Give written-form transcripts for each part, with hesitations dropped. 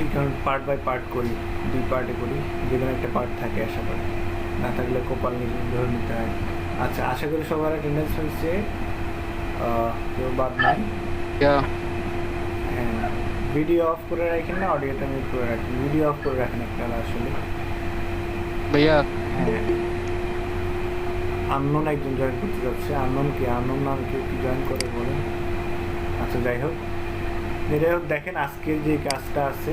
এই কারণে part by part করি, 2 পার্টে করি, যেখানে একটা পার্ট থাকে আশা করি, না থাকলে কপাল নিজে ধরে নিতে হয়। আচ্ছা, আশা করি সবার অ্যাটেন্ডেন্স হয়েছে, কেউ বাদ নাই। Yeah. হ্যাঁ, ভিডিও অফ করে রাখেন না অডিওটা মিউট করে রাখেন? ভিডিও অফ করে রাখেন আপনারা আসলে। भैया হ্যাঁ, আননোন একজন জয়েন করতে যাচ্ছে। আননোন কি, আননোন নাম কেউ কি জয়েন করে বলেন? আচ্ছা, যাই হোক, যাই হোক, দেখেন আজকের যে কাজটা আছে,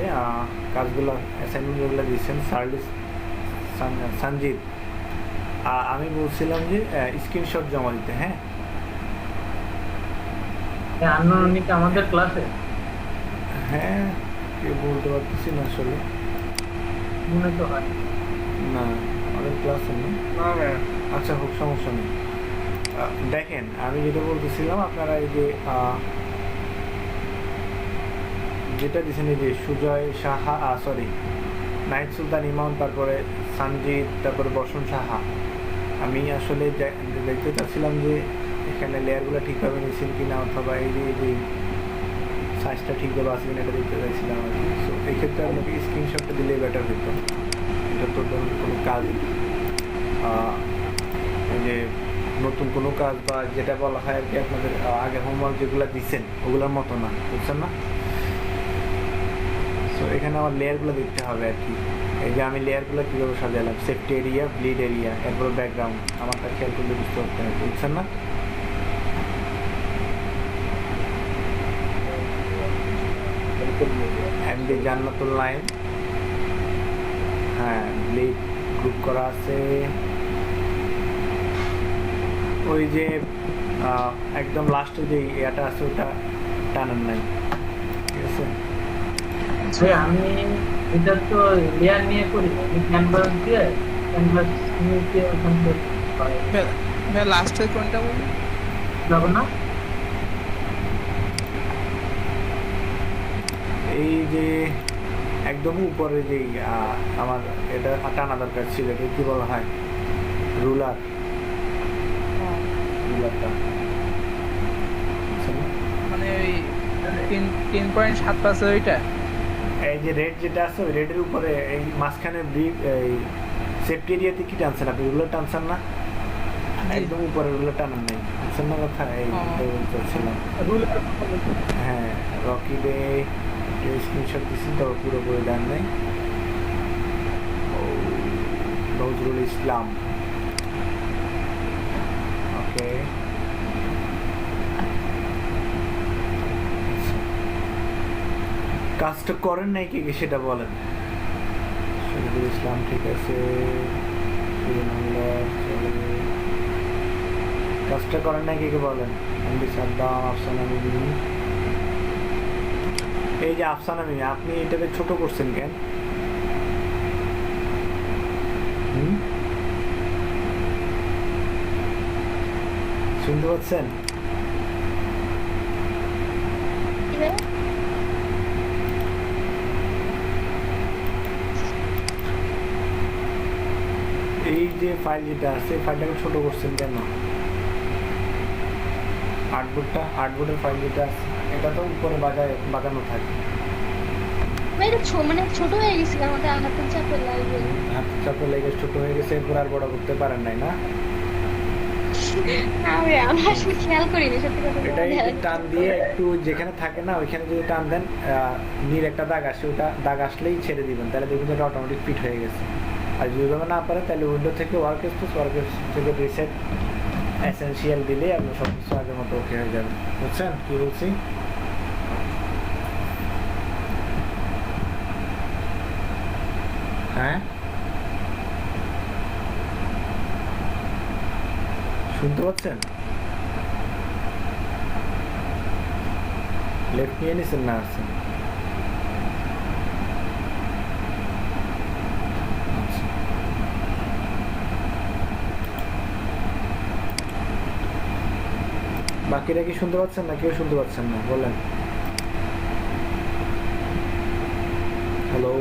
কাজগুলো অ্যাসাইনমেন্ট যেগুলো দিয়েছেন সঞ্জিত, আমি বলছিলাম যে স্ক্রিনশট জমা দিতে। হ্যাঁ, আনুমানিক আমাদের ক্লাসে হ্যাঁ, কেউ বলতে পারতেছি না আসলে, মনে তো হয় না আমাদের ক্লাসে না। আচ্ছা, হোক, সমস্যা নেই। দেখেন আমি যেটা বলতেছিলাম, আপনারা এই যে যেটা দিচ্ছেন, এই যে সুজয় সাহা, সরি, নাহিদ সুলতান ইমন, তারপরে সঞ্জিত, তারপরে বসন সাহা, আমি আসলে দেখতে চাচ্ছিলাম যে এখানে লেয়ারগুলো ঠিকভাবে নিয়েছেন কিনা, অথবা এই যে সাইজটা ঠিকভাবে আছে কিনা এটা দেখতে চাইছিলাম আর কি। সো এই ক্ষেত্রে আপনাকে স্ক্রিনশটটা দিলেই বেটার হতো। এটা তো ধরুন কোনো কাজ, এই যে নতুন কোনো কাজ বা যেটা বলা হয় আর কি, আপনাদের আগে হোমওয়ার্ক যেগুলো দিচ্ছেন ওগুলোর মতো না, বুঝছেন না? সো এখানে আমার লেয়ারগুলো দেখতে হবে আর কি। এই যে আমি লেয়ারগুলো কীভাবে সাজালাম, সেফটি এরিয়া, ব্লিড এরিয়া, এরপর ব্যাকগ্রাউন্ড, আমারটা খেয়াল করলে বুঝতে পারতে হবে, বুঝছেন না? এমডি জান্নাতুল লাইন, হ্যাঁ, ব্লিড গ্রুপ করা আছে। ওই যে একদম লাস্টে যে ইয়াটা আছে ওটা টানার নাই, ঠিক আছে? আমি এটা তো লেয়ার নিয়ে করি, আমি ক্যানভাস দিয়ে ওখান থেকে मैं लास्ट কোনটা বলি যাবো না। এই যে একদম উপরে যে আমার এটা টানা দরকার ছিল, এটা কি বলা হয়, রুলার, রুলারটা মানে ওই 3.7 ওইটা। এই যে রেড যেটা আছে ওই রেডের উপরে এই মাঝখানে এই সেফটি এরিয়াতে কি টানছেন আপনি, রুলার টানছেন না? একদম উপরে রুলার টানার নেই, বুঝছেন না কথা? এই বলছিলাম। হ্যাঁ, রকি ডে স্ক্রিনশট দিচ্ছি, তবে পুরোপুরি ডান নেই। নজরুল ইসলাম, ওকে। কাজটা করেন নাই কি সেটা বলেন। নজরুল ইসলাম, ঠিক আছে, কাজটা করেন নাই কে বলেন। এমডি সাদ্দাম, আফসানা মিমি, এই যে আফসানা মিমি, আপনি এটাকে ছোট করছেন কেন? শুনতে পাচ্ছেন? এই যে ফাইল যেটা আছে, ফাইলটাকে ছোট করছেন কেন? আর্টবোর্ডের ফাইল যেটা আছে এটা তো উপরে বাজানো থাকে। মানে ছোট হয়ে গেছে, কারণ ওটা হাতের চাপে লাগবে। হাতের চাপে লেগে ছোট হয়ে গেছে, এরপর আর বড় করতে পারেন নাই না? আমি আসলে খেয়াল করিনি, সত্যি কথা বলতে। এটা এই টান দিয়ে একটু যেখানে থাকে না ওইখানে যদি টান দেন, নীল একটা দাগ আসে, ওটা দাগ আসলেই ছেড়ে দিবেন, তাহলে দেখবেন এটা অটোমেটিক ফিট হয়ে গেছে। আর যদি না পারে তাহলে উইন্ডো থেকে ওয়ার্ক থেকে রিসেট এসেনশিয়াল দিলে আপনি সব কিছু আগের মতো ওকে হয়ে যাবে। বুঝছেন কি বলছি? হ্যাঁ, শুনতে পাচ্ছেন? লেফট নিয়ে নিছেন না আসছেন? বাকিরা কি শুনতে পাচ্ছেন না? কেউ শুনতে পাচ্ছেন না বলেন। হ্যালো,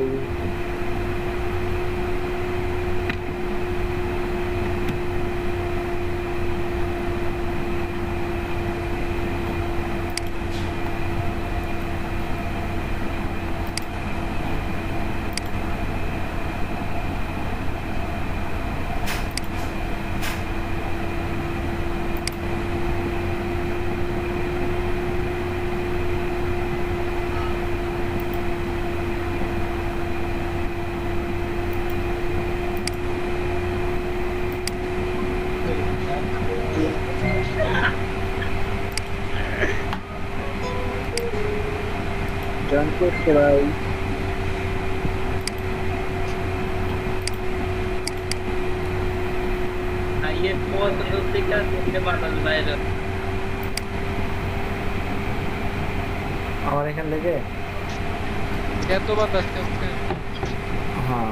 ভাই ये बहुत दोस्ती का तुमने बात বাইরে আমার এখান থেকে এত বাতাস চলছে হ্যাঁ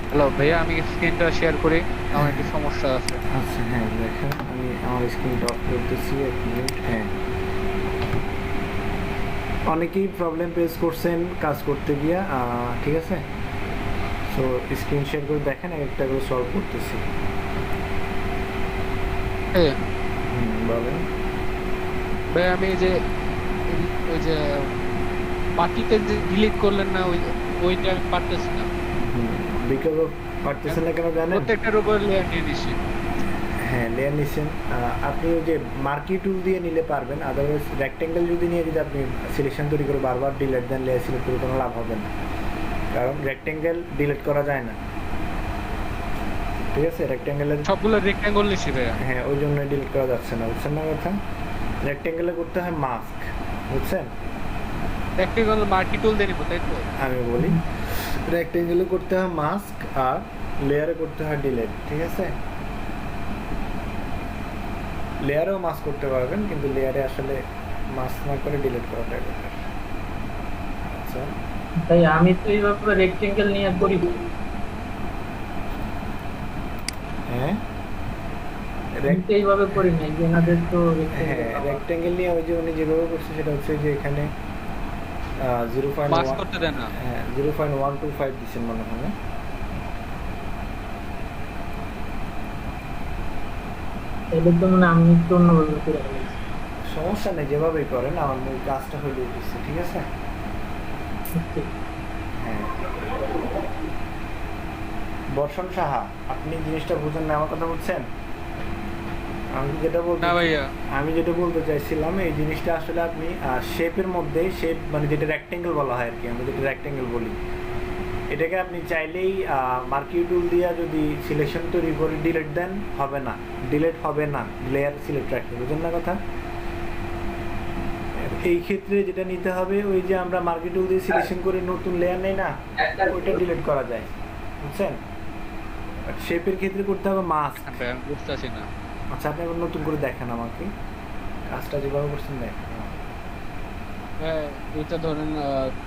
হ্যালো ভাইয়া আমি স্ক্রিনটা শেয়ার করি আমার একটু সমস্যা আছে আচ্ছা হ্যাঁ দেখেন আমি আমার স্ক্রিনটা অফ করতেছি এক মিনিট হ্যাঁ অনেকেই প্রবলেম ফেস করছেন কাজ করতে গিয়া ঠিক আছে সো স্ক্রিন শেয়ার করে দেখেন একটা করে সলভ করতেছি হ্যাঁ বলেন ভাই আমি এই যে ওই যে বাকিতে যে ডিলিট করলেন না ওইটা আমি পারতেছি না বিকজ অফ পারতেছেন না কেন জানেন প্রত্যেকটার উপর লেয়ার নিয়ে নিছি হ্যাঁ লেয়ার নিচ্ছেন আপনি ওই যে মার্কি টুল দিয়ে নিলে পারবেন আদারওয়াইজ রেক্টেঙ্গেল যদি নিয়ে যদি আপনি সিলেকশন তৈরি করে বারবার ডিলেট দেন লেয়ার সিলেক্ট করে কোনো লাভ হবে না কারণ রেক্টেঙ্গেল ডিলিট করা যায় না ঠিক আছে রেক্টেঙ্গেলের সবগুলো রেক্ট্যাঙ্গল নিছি ভাইয়া হ্যাঁ ওই জন্য ডিলিট করা যাচ্ছে না বুঝছেন না কথা রেক্টেঙ্গেলে করতে হয় মাস্ক বুঝছেন রেক্ট্যাঙ্গল মার্কি টুল দিয়ে নিব তাই তো আমি বলি রেক্টেঙ্গেলে করতে হয় মাস্ক আর লেয়ারে করতে হয় ডিলিট ঠিক আছে লেয়ারেও মাস্ক করতে পারবেন কিন্তু লেয়ারে আসলে মাস্ক না করে ডিলিট করাটাই বেটার আচ্ছা তাই আমি তো এইভাবে রেক্টেঙ্গেল নিয়ে করি হ্যাঁ আমি তো এইভাবে করি না যে এনাদের তো হ্যাঁ রেক্টেঙ্গেল নিয়ে ওই যে উনি যেভাবে করছে সেটা হচ্ছে যে এখানে মাস্ক করতে দেন না 0.125 দিচ্ছেন মনে হয় না এটা তো মানে আমি তো অন্যভাবে করে ফেলেছি সমস্যা নেই যেভাবেই করেন আমার মূল কাজটা হয়ে দিচ্ছে ঠিক আছে হ্যাঁ বর্ষণ সাহা আপনি জিনিসটা বুঝেন না আমার কথা বুঝছেন আমি যেটা বলতে না ভাইয়া আমি যেটা বলতে চাইছিলাম এই জিনিসটা আসলে আপনি শেপের মধ্যে শেপ মানে যেটা রেক্টেঙ্গেল বলা হয় আর কি আমরা যেটা রেক্টেঙ্গেল বলি এটাকে আপনি চাইলেই মার্কি টুল দিয়ে যদি সিলেকশন তৈরি করে ডিলিট দেন হবে না ডিলিট হবে না লেয়ার সিলেক্ট রাখতে বুঝেন না কথা এই ক্ষেত্রে যেটা নিতে হবে ওই যে আমরা মার্কি টুল দিয়ে সিলেকশন করে নতুন লেয়ার নেই না ওইটা ডিলিট করা যায় বুঝছেন শেপের ক্ষেত্রে করতে হবে মাস্ক ভাইয়া আমি বুঝতেছি না আচ্ছা আপনি আবার নতুন করে দেখেন আমাকে কাজটা যেভাবে করছেন দেখেন হ্যাঁ এটা ধরেন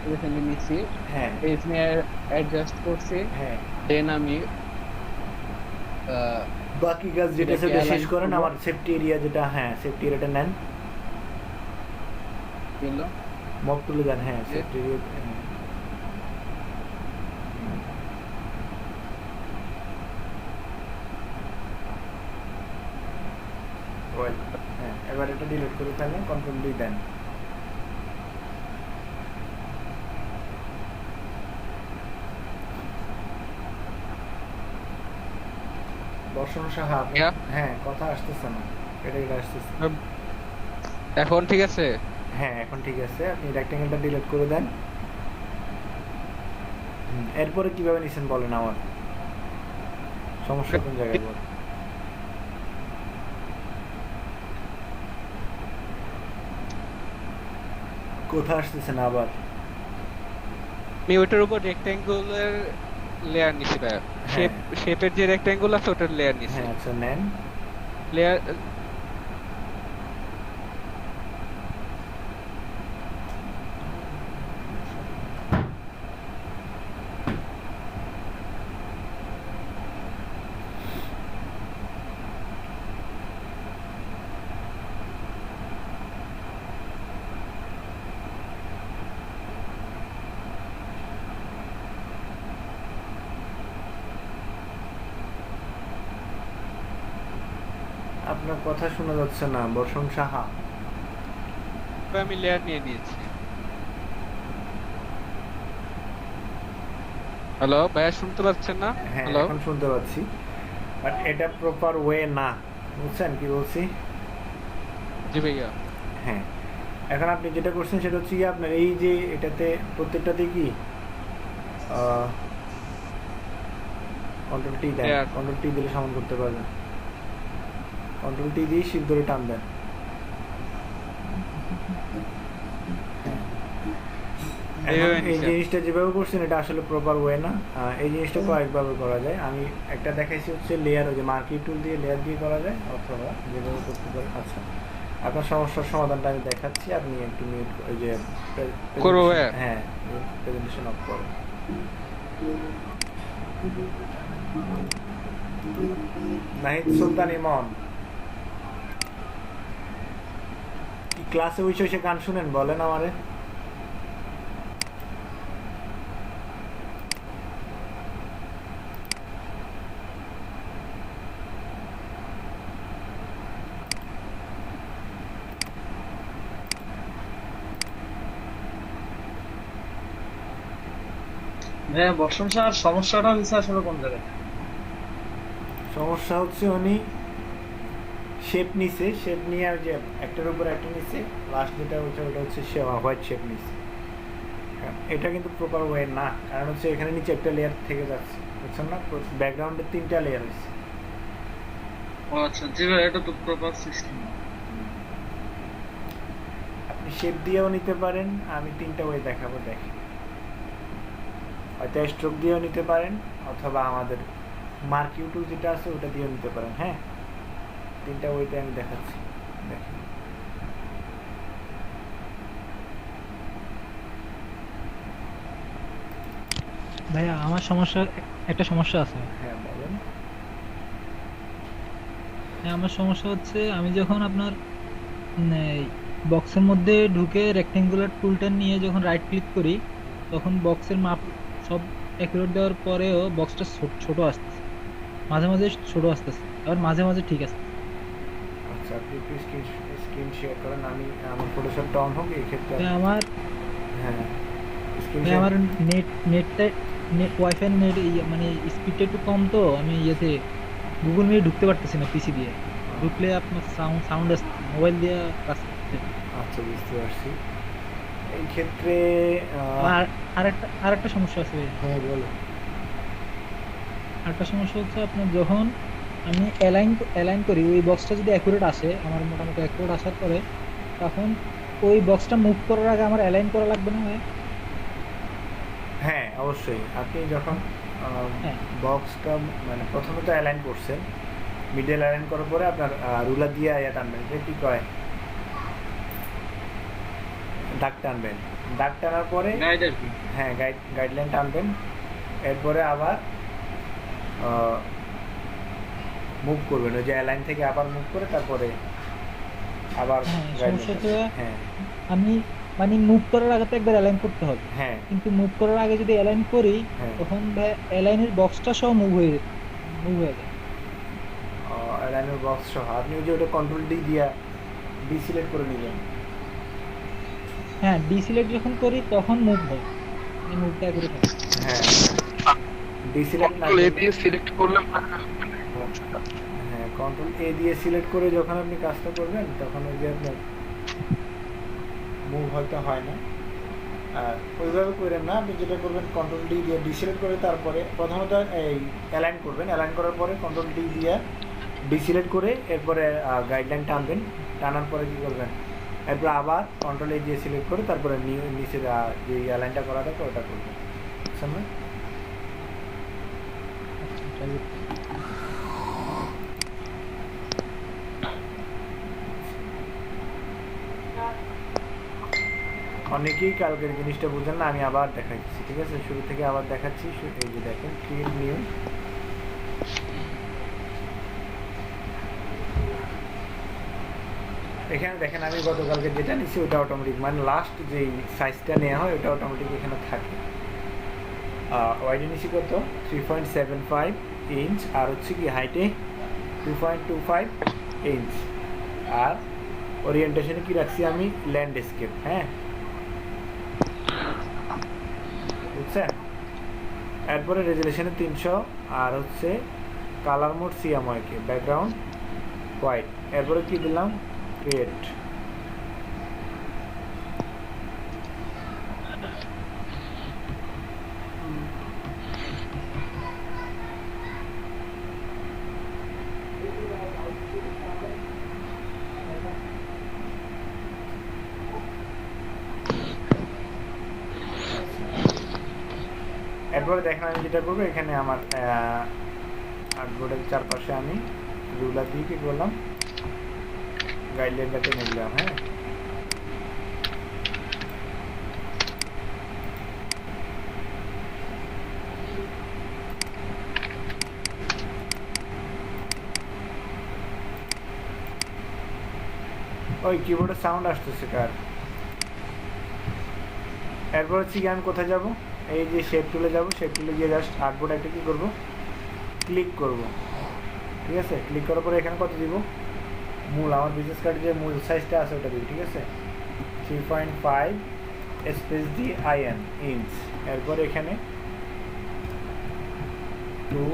রিসেন্টলি নিছি হ্যাঁ পেজ নিয়ে অ্যাডজাস্ট করছি হ্যাঁ দেন আমি বাকি কাজ যেটা এটাকে সেটা শেষ align করেন করবো। আমার সেফটি এরিয়া যেটা হ্যাঁ সেফটি এরিয়াটা নেন দিল মক তুলে দেন হ্যাঁ যে- সেফটি এরিয়া হ্যাঁ এবার এটা ডিলিট করে ফেলেন কন্ট্রোল ডি দেন দর্শন সাহা আপনি- Yeah. হ্যাঁ কথা আসতেছে না এটা আসতেছে এখন ঠিক আছে হ্যাঁ এখন ঠিক আছে আপনি রেক্টেঙ্গেলটা ডিলিট করে দেন এরপরে কিভাবে নিছেন বলেন আমার সমস্যা কোন জায়গায় বল কোথায় আসতেছে না আবার আমি ওইটার উপর রেক্ট্যাঙ্গুলার লেয়ার নিছি ভাইয়া শেপ শেপের যে রেক্ট্যাঙ্গুল আছে ওটার লেয়ার নিছি হ্যাঁ আচ্ছা নেন লেয়ার আপনার কথা শোনা যাচ্ছে না বর্ষণ সাহা আমি লেয়ার নিয়ে নিয়েছি হ্যালো ভাইয়া শুনতে পাচ্ছেন না হ্যাঁ হ্যালো এখন শুনতে পাচ্ছি বাট এটা প্রপার ওয়ে না বুঝছেন কি বলছি জি ভাইয়া হ্যাঁ এখন আপনি যেটা করছেন সেটা হচ্ছে কি আপনার এই যে এটাতে প্রত্যেকটাতে কি কন্ট্রোল টি দেন, Yeah. কন্ট্রোল টি দিলে সমান করতে পারবেন। কন্ট্রোল টি দিয়ে শিপ ধরে টান দেন। এইভাবে এখন এই নিচে। জিনিসটা যেভাবে করছেন এটা আসলে প্রপার ওয়ে না। এই জিনিসটা কয়েকভাবে করা যায়। আমি একটা দেখাইছি হচ্ছে লেয়ার, ওই যে মার্কি টুল দিয়ে লেয়ার দিয়ে করা যায়, অথবা যেভাবে করতে পারেন। আচ্ছা, আপনার সমস্যার সমাধানটা আমি দেখাচ্ছি, আপনি একটু মিউট ওই যে করবো ভাইয়া? হ্যাঁ, প্রেজেন্টেশন অফ করুন। নাহিদ সুলতান ইমন, কি ক্লাসে বসে বসে গান শুনেন বলেন আমারে? হ্যাঁ, বর্ষণ সাহার সমস্যাটা হচ্ছে আসলে কোন জায়গায়? সমস্যা হচ্ছে উনি শেপ নিছে, শেপ নিয়ে আর যে একটার উপর একটা নিছে, লাস্ট যেটা হচ্ছে ওটা হচ্ছে হোয়াইট শেপ নিছে। এটা কিন্তু প্রপার ওয়ে না, কারণ হচ্ছে এখানে নিচে একটা লেয়ার থেকে যাচ্ছে, বুঝছেন না? ব্যাকগ্রাউন্ডে 3টা লেয়ার হয়েছে। ও আচ্ছা, জি ভাই, এটা তো প্রপার সিস্টেম। আপনি শেপ দিয়েও নিতে পারেন, আমি 3টা ওয়ে দেখাবো, দেখেন। হয়তো স্ট্রোক দিয়েও নিতে পারেন, অথবা আমাদের মার্কিউ টুল যেটা আছে ওটা দিয়েও নিতে পারেন। হ্যাঁ, 3টা ওয়েতে আমি দেখাচ্ছি, দেখেন। ভাইয়া আমার একটা সমস্যা আছে। হ্যাঁ, বলেন। হ্যাঁ, আমার সমস্যা হচ্ছে আমি যখন আপনার বক্সের মধ্যে ঢুকে রেক্টেঙ্গুলার টুলটা নিয়ে যখন রাইট ক্লিক করি, তখন বক্সের মাপ সব অ্যাকুরেট দেওয়ার পরেও বক্সটা ছোট আসতেছে, মাঝে মাঝে ছোট আসতেছে, আবার মাঝে মাঝে ঠিক আছে। আচ্ছা, আপনি একটু স্ক্রিন শেয়ার করেন, আমি আমার ফটোশপটা অন হোক এই ক্ষেত্রে। আমার হ্যাঁ, স্ক্রিন আমার নেটটা ওয়াইফাই নেট মানে স্পিডটা একটু কম, তো আমি ইয়েতে গুগল মিটে ঢুকতে পারতেছি না পিসি দিয়ে। ঢুকলে আপনার সাউন্ড আসছে, মোবাইল দিয়ে কাজ করতে। আচ্ছা, বুঝতে পারছি। এই ক্ষেত্রে আর আরেকটা সমস্যা আছে ভাইয়া। হ্যাঁ, বলো। আরেকটা সমস্যা হচ্ছে আপনার যখন আমি অ্যালাইন করি, ওই বক্সটা যদি অ্যাকুরেট আসে, আমার মোটামুটি অ্যাকুরেট আসার পরে, তখন ওই বক্সটা মুভ করার আগে আমার অ্যালাইন করা লাগবে না ভাইয়া? হ্যাঁ, অবশ্যই। আপনি যখন হ্যাঁ। বক্সটা মানে প্রথমে তো অ্যালাইন করছেন, মিডল অ্যালাইন করার পরে আপনার রুলার দিয়ে ইয়া টানবেন, যে কি কয়, দাগ টানবেন। দাগ টানার পরে গাইড আর কি। হ্যাঁ, গাইডলাইন টানবেন। এরপরে আবার মুভ করবেন, ওই যে অ্যালাইন থেকে আবার মুভ করে তারপরে আবার হ্যাঁ, guideline সমস্যা হচ্ছে টানবেন। হ্যাঁ, আমি মানে মুভ করার আগে তো একবার অ্যালাইন করতে হবে, হ্যাঁ, কিন্তু মুভ করার আগে যদি অ্যালাইন করি, হ্যাঁ। তখন ভাই অ্যালাইনের বক্সটা সহ মুভ হয়ে যায়। অ্যালাইনের বক্স সহ আপনি ওই যে ওটা কন্ট্রোল ডি দিয়া ডিসিলেক্ট করে নিলেন। হ্যাঁ, ডিসিলেক্ট যখন করি তখন মুভ হয়, মানে মুভটা করে থাকে। হ্যাঁ, ডিসিলেক্ট না কন্ট্রোল এ করলে- দিয়ে সিলেক্ট করলে হ্যাঁ, কন্ট্রোল এ দিয়ে সিলেক্ট করে যখন আপনি কাজটা করবেন, তখন ওই যে আপনার মুভ হয়তো হয় না। আর ওইভাবে করেন না, আপনি যেটা করবেন কন্ট্রোল ডি দিয়ে ডিসিলেক্ট করে তারপরে প্রথমত এই অ্যালাইন করবেন, অ্যালাইন করার পরে কন্ট্রোল ডি দিয়ে ডিসিলেক্ট করে এরপরে গাইডলাইন টানবেন। টানার পরে কী করবেন, এরপর আবার কন্ট্রোল এ দিয়ে সিলেক্ট করে তারপরে নিচে যে অ্যালাইনটা করা থাকে ওটা করবেন, বুঝছেন না? অনেকেই কালকের জিনিসটা বুঝেন না, আমি আবার দেখাচ্ছি, ঠিক আছে? শুরু থেকে আবার দেখাচ্ছি। এই যে দেখেন, ক্রিয়েট নিউ, এখানে দেখেন আমি গতকালকে যেটা নিচ্ছি ওটা অটোমেটিক, মানে লাস্ট যেই সাইজটা নেওয়া হয় ওটা অটোমেটিক এখানে থাকে। ওয়াইডে নিচ্ছি কত, 3.75 ইঞ্চ, আর হচ্ছে কি হাইটে 2.25 ইঞ্চ, আর ওরিয়েন্টেশনে কি রাখছি আমি, ল্যান্ডস্কেপ। হ্যাঁ, বুঝছেন? এরপরে রেজুলেশনে 300, আর হচ্ছে colour mode CMYK, background white. এরপরে কি দিলাম, ক্রিয়েট। এরপরে দেখেন আমি যেটা করবো এখানে আমার আর্টবোর্ডের চারপাশে আমি রুলার দিয়ে কি করলাম, গাইডলাইনটা টেনে দিলাম। হ্যাঁ, ওই কিবোর্ডের সাউন্ড আসতেছে কার? এরপর হচ্ছে কি আমি কোথায় যাব, এই যে শেপ টুলে যাব, শেপ টুলে গিয়ে জাস্ট আর্টবোর্ড একটা কি করব, ক্লিক করব। ঠিক আছে, ক্লিক করার পরে এখানে কত দিব, মূল আমার বিজনেস কার্ডের যে মূল সাইজটা আছে ওটা দিব। ঠিক আছে, 3.5 স্পেস দি IN ইঞ্চ। এরপর এখানে 2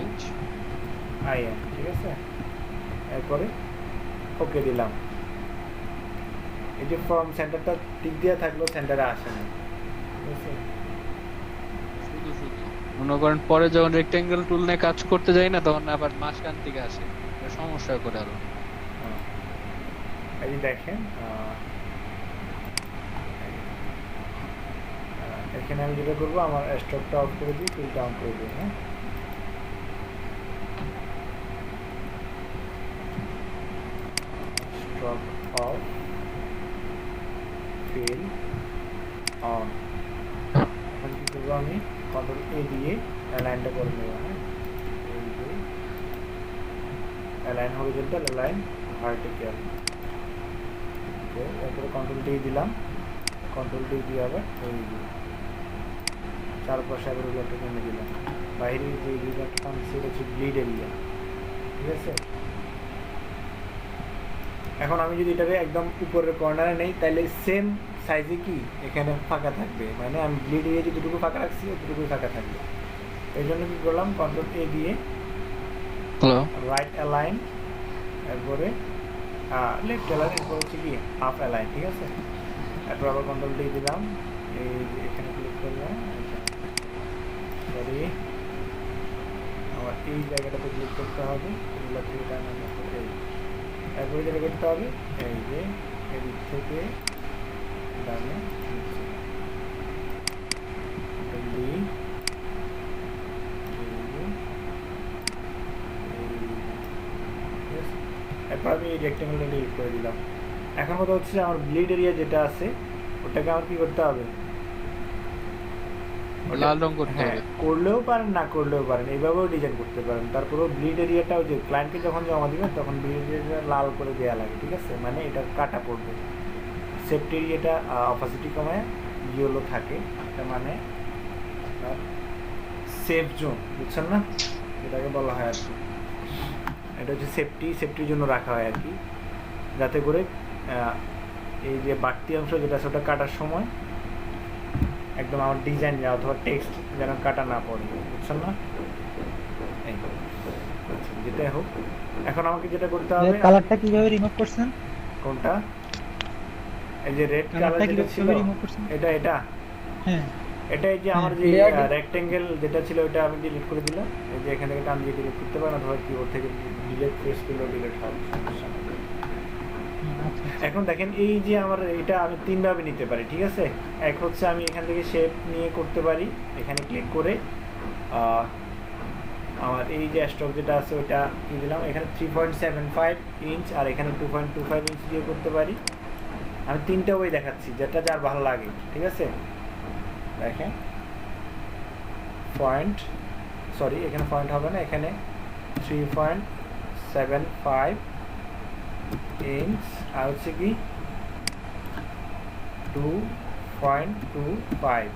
IN। ঠিক আছে, এরপরে ওকে দিলাম। এই যে ফর্ম সেন্টারটা টিক দেওয়া থাকলো, সেন্টারে আসে না। ঠিক আছে, শুধু শুধু মনে করেন পরে যখন রেক্টেঙ্গেল টুল নিয়ে কাজ করতে যাই না তখন আবার মাঝখান থেকে আসে, এটা সমস্যা করে আরো। এই যে দেখেন এখানে আমি যেটা করবো, আমার স্টকটা অফ করে দিই, ফিল ডাউন করে দিই। হ্যাঁ, স্টক অফ, ফিল অন। এখন কি করবো, আমি কন্ট্রোল A দিয়ে অ্যালাইনটা করে নেবো। হ্যাঁ, এই যে অ্যালাইন হরিজন্টাল, অ্যালাইন ভার্টিক্যাল। এরপরে কন্ট্রোল D দিলাম, কন্ট্রোল D দিয়ে আবার এই যে চারপাশে আবার রুলারটা টেনে দিলাম। বাইরে যে রুলারটা টানছি সেটা হচ্ছে ব্লিড এরিয়া। ঠিক আছে, এখন আমি যদি এটাকে একদম উপরের কর্নারে নেই তাহলে সেম সাইজে কি এখানে ফাঁকা থাকবে, মানে আমি ব্লিড এরিয়া যতটুকু ফাঁকা রাখছি ততটুকুই ফাঁকা থাকবে। এই জন্য কি করলাম, কন্ট্রোল A দিয়ে রাইট অ্যালাইন, এরপরে লেফট অ্যালাইন, এরপর হচ্ছে কি হাফ অ্যালাইন। ঠিক আছে, এরপর আবার কন্ট্রোল D দিলাম, এই যে এখানে ক্লিক করলাম, সরি আমার এই জায়গাটাতে ক্লিক করতে হবে, রুলার থেকে টানা করতে। এরপরে যেটা করতে হবে, এই যে এদিক থেকে ডানে নিচে এরপর আমি এই রেক্টেঙ্গেলটা ডিলিট করে দিলাম। এখন কথা হচ্ছে আমার ব্লিড এরিয়া যেটা আছে ওটাকে আমার কি করতে হবে, লাল রং করতে হ্যাঁ, হবে। করলেও পারেন না করলেও পারেন, এইভাবেও ডিজাইন করতে পারেন। তারপরেও ব্লিড এরিয়াটা ওই যে ক্লায়েন্টকে যখন জমা দিবেন তখন ব্লিড এরিয়াটা লাল করে দেওয়া লাগে। ঠিক আছে, মানে এটা কাটা পড়বে। সেফটি এরিয়াটা অপাসিটি কমায় ইয়েলো থাকে, এটা মানে সেফ জোন, বুঝছেন না, এটাকে বলা হয় আর কি। এটা হচ্ছে সেফটির জন্য রাখা হয় আর কি, যাতে করে এই যে বাড়তি অংশ যেটা আছে ওটা কাটার সময় একদম আমার ডিজাইন অথবা টেক্সট যেন কাটা না পড়ে, বুঝছেন না। এই আচ্ছা, যেটাই হোক, এখন আমাকে যেটা করতে হবে, কালারটা কিভাবে রিমুভ করছেন? কোনটা, এই যে রেড কালার কালারটা যেটা ছিল, কিভাবে রিমুভ করছেন? এটা হ্যাঁ, এটা এই যে আমার যে রেক্টেঙ্গেল যেটা ছিল ওটা আমি ডিলিট করে দিলাম। এই যে এখান থেকে টান দিয়ে ডিলিট করতে পারেন, অথবা কিবোর্ড থেকে ডিলিট প্রেস করলেও ডিলিট হবে, সমস্যা নেই। এখন দেখেন এই যে আমার এটা আমি তিনভাবে নিতে পারি। ঠিক আছে, এক হচ্ছে আমি এখান থেকে শেপ নিয়ে করতে পারি, এখানে ক্লিক করে আমার এই যে স্টক যেটা আছে ওটা কি দিলাম, এখানে 3.75 ইঞ্চ আর এখানে 2.25 ইঞ্চ দিয়ে করতে পারি। আমি তিনটা ওই দেখাচ্ছি, যেটা যার ভালো লাগে। ঠিক আছে, দেখেন পয়েন্ট, সরি এখানে পয়েন্ট হবে না, এখানে 3.75 ইঞ্চ আর হচ্ছে কি 2.25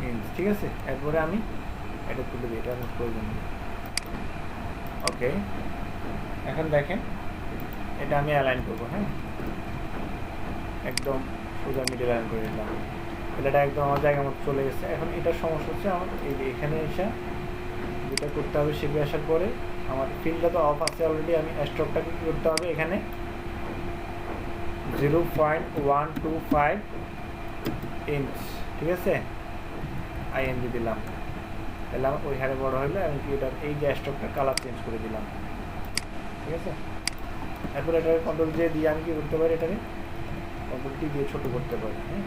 ইঞ্চ। ঠিক আছে, এরপরে আমি এটা তুলে দিই, এটা আমার প্রয়োজন নেই। ওকে, এখন দেখেন এটা আমি অ্যালাইন করবো। হ্যাঁ, একদম সোজা মিডল অ্যালাইন করে দিলাম, এটা একদম আমার জায়গা মতো চলে গেছে। এখন এটার সমস্যা হচ্ছে আমার এই যে এখানে এসে যেটা করতে হবে, শেপে আসার পরে আমার ফিল্ডটা তো অফ আছে অলরেডি, আমি স্ট্রোকটাকে কী করতে হবে, এখানে 0.125 ইঞ্চ। ঠিক আছে, ING দিলাম, তাহলে আমার ওই হারে বড় হইলে আমি কি এটার এই যে স্ট্রোকটা কালার চেঞ্জ করে দিলাম। ঠিক আছে, এরপর এটাকে কন্ট্রোল দিয়ে আমি কি করতে পারি, এটাকে কন্ট্রোল টি দিয়ে ছোট করতে পারি। হ্যাঁ,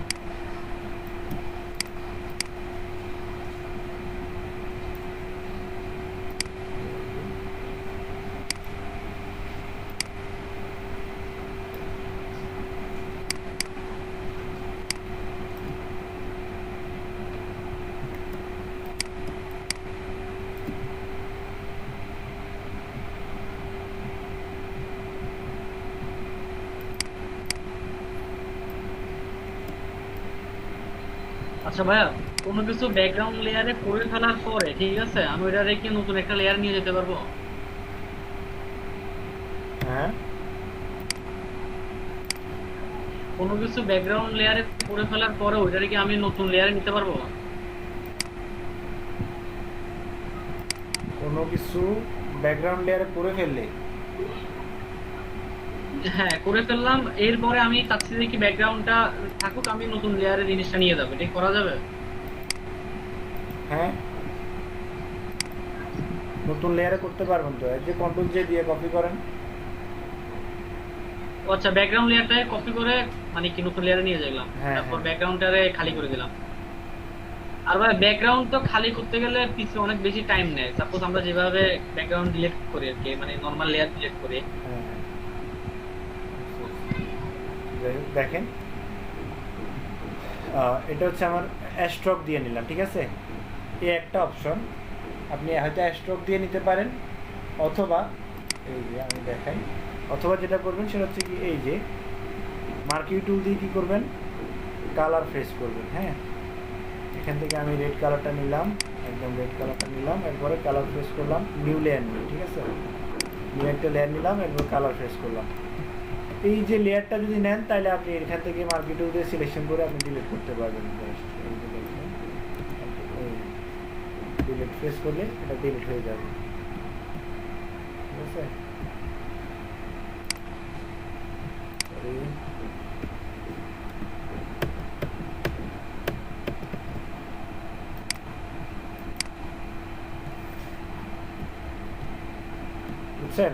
আচ্ছা ভাইয়া, কোনো কিছু ব্যাকগ্রাউন্ড লেয়ারে করে ফেলার পরে ঠিক আছে, আমি ওইটা রেখে নতুন একটা লেয়ার নিয়ে যেতে পারবো? হ্যাঁ, কোনো কিছু ব্যাকগ্রাউন্ড লেয়ারে করে ফেলার পরে ওইটা রেখে আমি নতুন লেয়ারে নিতে পারবো? কোনো কিছু ব্যাকগ্রাউন্ড লেয়ারে করে ফেললে হ্যাঁ করে ফেললাম, এরপরে আমি চাচ্ছি যে কি ব্যাকগ্রাউন্ডটা থাকুক, আমি নতুন লেয়ারে জিনিসটা নিয়ে যাবো, এটা কি করা যাবে? হ্যাঁ, নতুন লেয়ারে করতে পারবেন তো। এই যে কন্ট্রোল জে দিয়ে কপি করেন। ও আচ্ছা, ব্যাকগ্রাউন্ড লেয়ারটাকে কপি করে মানে কি নতুন লেয়ারে নিয়ে গেলাম, হ্যাঁ, তারপর হ্যাঁ। ব্যাকগ্রাউন্ডটারে খালি করে দিলাম। আর ভাই ব্যাকগ্রাউন্ড তো খালি করতে গেলে পিছে অনেক বেশি টাইম নেয়। সাপোজ আমরা যেভাবে ব্যাকগ্রাউন্ড ডিলিট করি আর কি, মানে নরমাল লেয়ার ডিলিট করি। হ্যাঁ, হ্যাঁ। যাই হোক, দেখেন এটা হচ্ছে আমার স্ট্রোক দিয়ে নিলাম, ঠিক আছে। এই একটা অপশন, আপনি হয়তো স্ট্রোক দিয়ে নিতে পারেন, অথবা এই যে আমি দেখাই, অথবা যেটা করবেন সেটা হচ্ছে কি, এই যে মার্কিউ টুল দিয়ে কী করবেন, কালার ফেস করবেন। হ্যাঁ, এখান থেকে আমি রেড কালারটা নিলাম, একদম রেড কালারটা নিলাম, এরপরে কালার ফেস করলাম, নিউ লেয়ার নিই, ঠিক আছে। নিউ একটা লেয়ার নিলাম, এরপর কালার ফেস করলাম। এই যে লেয়ারটা যদি নেন তাহলে আপনি এখান থেকে মার্কিউ টুল দিয়ে সিলেকশন করে আপনি ডিলিট করতে পারবেন। ডিলিট ফেস করলে এটা ডিলিট হয়ে যাবে, ঠিক আছে। বুঝছেন?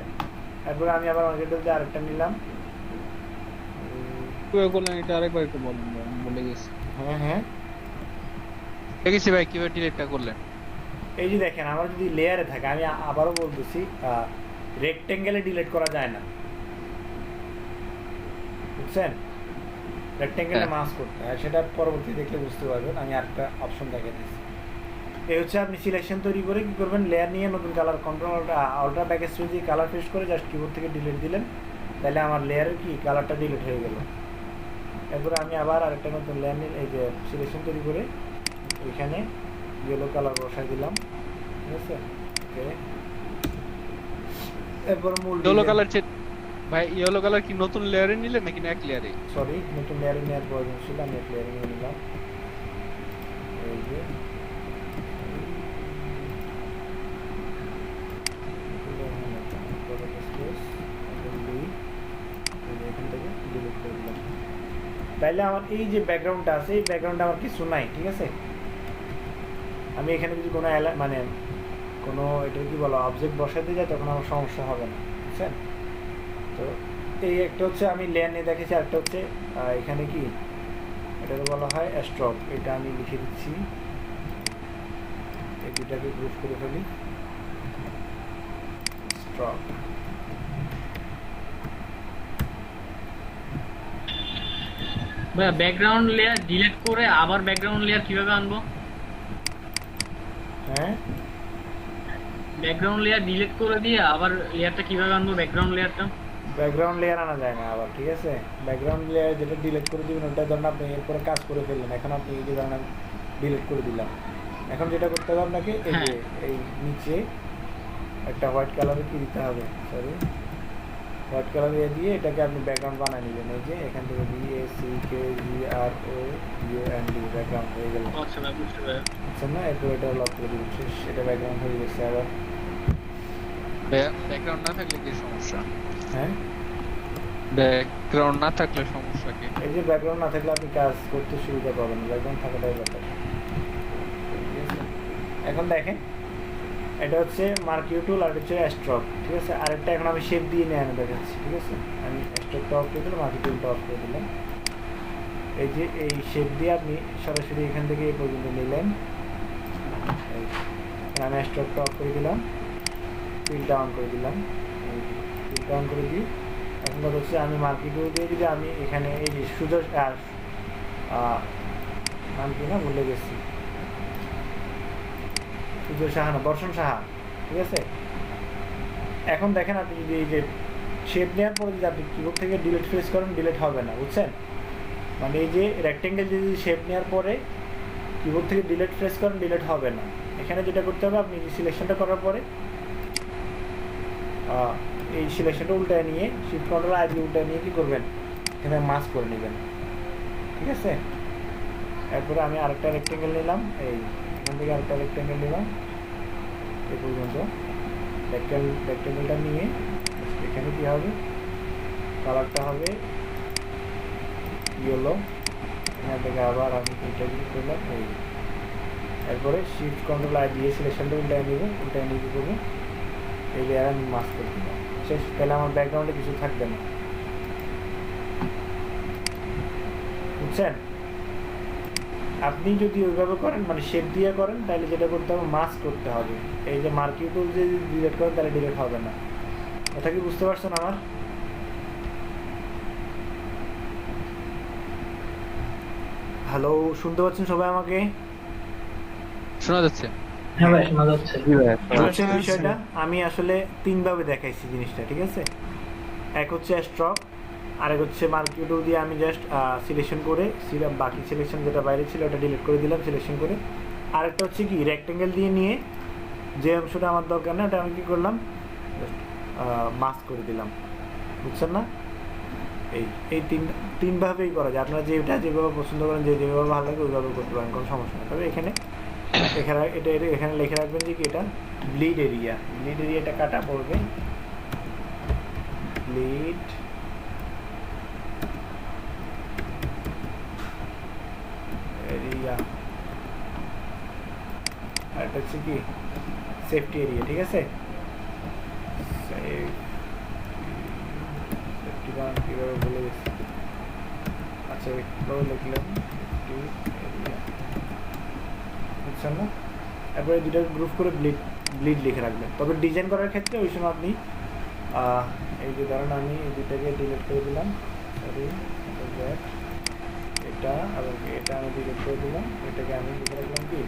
এরপরে আমি আবার মার্কেট দিয়ে আরেকটা নিলাম। কিভাবে করলেন এটা আরেকবার একটু বলেন ভাই, আমি ভুলে গেছি। হ্যাঁ, হ্যাঁ, দেখেছি ভাই কিভাবে ডিলিটটা করলেন। এই যে দেখেন, আমার যদি লেয়ারে থাকে, আমি আবারও বলতেছি, রেক্টেঙ্গেলে ডিলিট করা যায় না, বুঝছেন। রেক্টেঙ্গেলে হ্যাঁ। মাস করতে হয়, সেটা পরবর্তী দেখলে বুঝতে পারবেন। আমি আরেকটা অপশন দেখে দিচ্ছি। এই হচ্ছে আপনি সিলেকশন তৈরি করে কি করবেন, লেয়ার নিয়ে নতুন colour control ultra back space দিয়ে কালার পেস্ট করে জাস্ট কিবোর্ড থেকে ডিলিট দিলেন, তাহলে আমার লেয়ারের কি কালারটা ডিলিট হয়ে গেল। এরপরে আমি আবার আরেকটা নতুন লেয়ার নিয়ে এই যে সিলেকশন তৈরি করে এখানে ইয়েলো কালার বসাই দিলাম, ঠিক আছে। ওকে, এরপর মূল ইয়েলো কালার ভাই, ইয়েলো কালার কি নতুন লেয়ারে নিলেন নাকি এক লেয়ারে? সরি, নতুন লেয়ারে নেওয়ার প্রয়োজন ছিল, আমি এক লেয়ারে নিয়ে নিলাম। এই যে এখান থেকে ডিলিট করে দিলাম। তাইলে আমার এই যে ব্যাকগ্রাউন্ডটা আছে, এই ব্যাকগ্রাউন্ডে আমার কিছু নাই, ঠিক আছে। আমি এখানে যদি কোনো মানে কোনো এটা কি বলো অবজেক্ট বসাতে যাই, তখন আমার সমস্যা হবে না, বুঝছেন। তো এই একটা হচ্ছে আমি লেয়ার নিয়ে দেখেছি, একটা হচ্ছে এখানে কি এটাকে বলা হয় স্ট্রোক, এটা আমি লিখে দিচ্ছি। এই দুটাকে গ্রুপ করে ফেলি, স্ট্রোক। ভাইয়া ব্যাকগ্রাউন্ড লেয়ার ডিলিট করে আবার ব্যাকগ্রাউন্ড লেয়ার কিভাবে আনবো? হ্যাঁ, ব্যাকগ্রাউন্ড লেয়ার ডিলিট করে দিয়ে আবার লেয়ারটা কিভাবে আনবো, ব্যাকগ্রাউন্ড লেয়ারটা? ব্যাকগ্রাউন্ড লেয়ার আনা যায় না আবার, ঠিক আছে। ব্যাকগ্রাউন্ড লেয়ার যেটা ডিলিট করে দিবেন, ওটা ধরুন আপনি এরপরে কাজ করে ফেললেন, এখন আপনি এই যে ধরেন আমি ডিলিট করে দিলাম, এখন যেটা করতে হবে আপনাকে এই যে এই নিচে একটা হোয়াইট কালারে কি দিতে হবে, সরি, হোয়াইট কালার দিয়ে এটাকে আপনি ব্যাকগ্রাউন্ড বানিয়ে নেবেন। এই যে এখান থেকে BACKGROUND ব্যাকগ্রাউন্ড হয়ে গেল, আচ্ছা ভাই, বুঝতে পারছি। বুঝছেন না। এরপর এটা লক করে দিবেন, শেষ, এটা ব্যাকগ্রাউন্ড হয়ে গেছে। আবার ব্যাকগ্রাউন্ড না থাকলে কি সমস্যা? হ্যাঁ, ব্যাকগ্রাউন্ড না থাকলে সমস্যা কি? এই যে ব্যাকগ্রাউন্ড না থাকলে আপনি কাজ করতে সুবিধা পাবেন, ব্যাকগ্রাউন্ড থাকাটাই ব্যাপার। এখন দেখেন, এটা হচ্ছে মার্কিউ টুল আর হচ্ছে স্ট্রোক, ঠিক আছে। আরেকটা এখন আমি শেপ দিয়ে নিয়ে আনে দেখাচ্ছি, ঠিক আছে। আমি স্ট্রোকটা অফ করে দিলাম, মার্কিউ টুলটা অফ করে দিলাম। এই যে এই শেপ দিয়ে আপনি সরাসরি এখান থেকে এই পর্যন্ত নিলেন। আমি স্ট্রোকটা অফ করে দিলাম, পিলটা অন করে দিলাম, পিলটা অন করে দিই। এখন কথা হচ্ছে আমি মার্কিউ টুল দিয়ে যদি আমি এখানে এই যে সুযোগ নাম কি না ভুলে গেছি, সুজয় সাহা না, বর্ষণ সাহা, ঠিক আছে। এখন দেখেন, আপনি যদি এই যে শেপ নেওয়ার পরে যদি আপনি কিবোর্ড থেকে ডিলিট ফেস করেন, ডিলিট হবে না, বুঝছেন। মানে এই যে রেক্টেঙ্গেল যদি শেপ নেওয়ার পরে কিবোর্ড থেকে ডিলিট প্রেস করেন, ডিলিট হবে না। এখানে যেটা করতে হবে, আপনি সিলেকশনটা করার পরে এই সিলেকশনটা উল্টায় নিয়ে শিফট কন্ট্রোল আই দিয়ে উল্টায় নিয়ে কি করবেন, এখানে মাস্ক করে নেবেন, ঠিক আছে। এরপরে আমি আরেকটা রেক্টেঙ্গেল নিলাম, এই এখান থেকে আরেকটা রেক্টেঙ্গেল নিলাম এই পর্যন্ত। রেক্টেঙ্গেলটা নিয়ে এখানে কি হবে, কালারটা হবে ইয়েলো। এখান থেকে আবার আমি এটা কি করলাম, এই এরপরে শিফট কন্ট্রোল আই দিয়ে সিলেকশনটা উল্টায় নিব, উল্টায় নিয়ে কি করবো, এই লেয়ার আমি মাস্ক করে দিলাম, শেষ। তাহলে আমার ব্যাকগ্রাউন্ডে কিছু থাকবে না, বুঝছেন। আপনি যদি ওইভাবে করেন, মানে শেপ দিয়ে করেন, তাহলে যেটা করতে হবে, মাস্ক করতে হবে। এই যে মার্কিং টুল যদি ডিলিট করেন তাহলে ডিলিট হবে না। কথা কি বুঝতে পারছেন আমার? হ্যালো, শুনতে পাচ্ছেন সবাই আমাকে? শোনা যাচ্ছে? হ্যাঁ ভাই, শোনা যাচ্ছে। বুঝছেন বিষয়টা? আমি আসলে তিনভাবে দেখাইছি জিনিসটা, ঠিক আছে। এক হচ্ছে স্ট্রক, আরেক হচ্ছে মার্কিং টুল দিয়ে আমি জাস্ট সিলেকশন করে বাকি সিলেকশন যেটা বাইরে ছিল ওটা ডিলিট করে দিলাম সিলেকশন করে। আরেকটা হচ্ছে কি, রেক্টেঙ্গেল দিয়ে নিয়ে যে অংশটা আমার দরকার না ওটা আমি কী করলাম, মাস্ক করে দিলাম, বুঝছেন না। এই তিনভাবেই করা যায়। আপনারা যেভাবে পছন্দ করেন, যেভাবে ভালো লাগে ওইভাবে করতে পারেন, কোনো সমস্যা নেই। তবে এখানে এখানে লিখে রাখবেন যে কি, এটা ব্লিড এরিয়াটা কাটা পড়বে, ব্লিড এরিয়া। আর এটা হচ্ছে কি, সেফটি এরিয়া, ঠিক আছে। সেফটি বানান কীভাবে বলে গেছি, আচ্ছা এভাবে লিখলাম সেফটি এরিয়া, বুঝছেন না। তারপরে দুটো গ্রুপ করে ব্লিড লিখে রাখবেন। তবে ডিজাইন করার ক্ষেত্রে ওই সময় আপনি এই যে ধরেন আমি এই দুটাকে ডিলিট করে দিলাম, সরি এটা, এবং এটা আমি ডিলিট করে দিলাম, এটাকে আমি লিখে রাখলাম কি,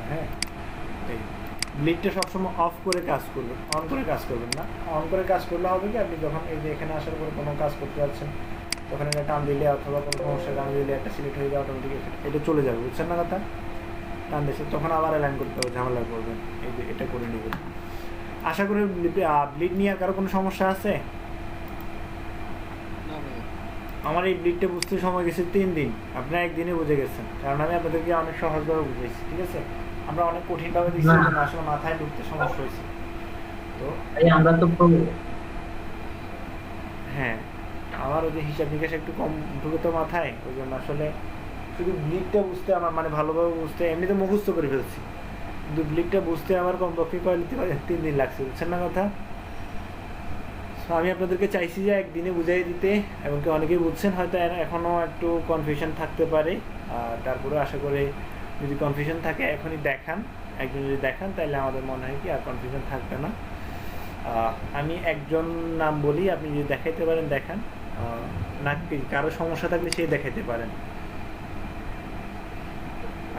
হ্যাঁ। এই ব্লিডটা সবসময় অফ করে কাজ করবেন, অন করে কাজ করবেন না। অন করে কাজ করলে হবে কি, আপনি যখন এই যে এখানে আসার পরে কোনো কাজ করতে যাচ্ছেন, তখন এটা টান দিলে অথবা কোনো সমস্যা টান দিলে একটা সিলেক্ট হয়ে যায় অটোমেটিক, এটা চলে যাবে, বুঝছেন না কথা। টান দিয়েছে তখন আবার অ্যালাইন করতে হবে, ঝামেলা করবেন। এই যে এটা করে নেবেন। আশা করি ব্লিড নিয়ে আর কারো কোনো সমস্যা আছে? আমার এই ব্লিডটা বুঝতে সময় গেছে 3 দিন, আপনারা একদিনে বুঝে গেছেন, কারণ আমি আপনাদেরকে অনেক সহজভাবে বুঝাইছি, ঠিক আছে। আমরা অনেক কঠিনভাবে দিচ্ছি, আসলে মাথায় ঢুকতে সমস্যা হয়েছে। তো আমরা তো হ্যাঁ, আমার ওই যে হিসাব নিকাশ একটু কম ঢুকে তো মাথায়, ওই জন্য আসলে শুধু ব্লিডটা বুঝতে আমার, মানে ভালোভাবে বুঝতে, এমনিতে মুখস্থ করে ফেলছি, কিন্তু ব্লিডটা বুঝতে আমার কমপক্ষে 3 দিন লাগছে, বুঝছেন না কথা। আমি আপনাদেরকে চাইছি যে একদিনে বুঝাই দিতে, এবং কি অনেকেই বুঝছেন, হয়তো এখনও একটু কনফিউশন থাকতে পারে। তারপরে আশা করি যদি কনফিউশন থাকে এখনই দেখান, একজন যদি দেখান তাহলে আমাদের মনে হয় কি আর কনফিউশন থাকবে না। আমি একজন নাম বলি, আপনি যদি দেখাইতে পারেন দেখান, না কারো সমস্যা থাকলে সেই দেখাইতে পারেন।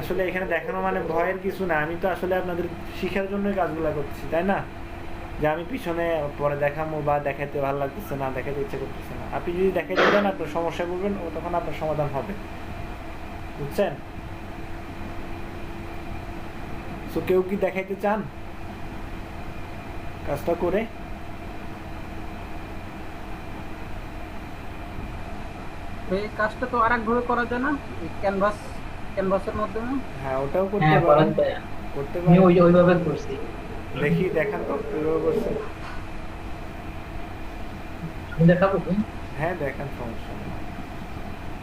আসলে এখানে দেখানো মানে ভয়ের কিছু না, আমি তো আসলে আপনাদের শিখার জন্যই কাজগুলো করতেছি, তাই না। যে আমি পিছনে পরে দেখাবো বা দেখাইতে ভালো লাগতেছে না, দেখাইতে ইচ্ছে করতেছে না, আপনি যদি দেখাইতে চান আপনার সমস্যায় বলবেন, ও তখন আপনার সমাধান হবে, বুঝছেন। তো কেউ কি দেখাইতে চান কাজটা করে? এই কাজটা তো আরেকভাবে করা যায় না, ক্যানভাসের মাধ্যমে? হ্যাঁ, ওটাও করতে পারেন, করতে আমি পারেন। ওইভাবে করছি। দেখি দেখান তো কিভাবে করছেন। আমি দেখাবো কি? হ্যাঁ দেখান, সমস্যা নেই,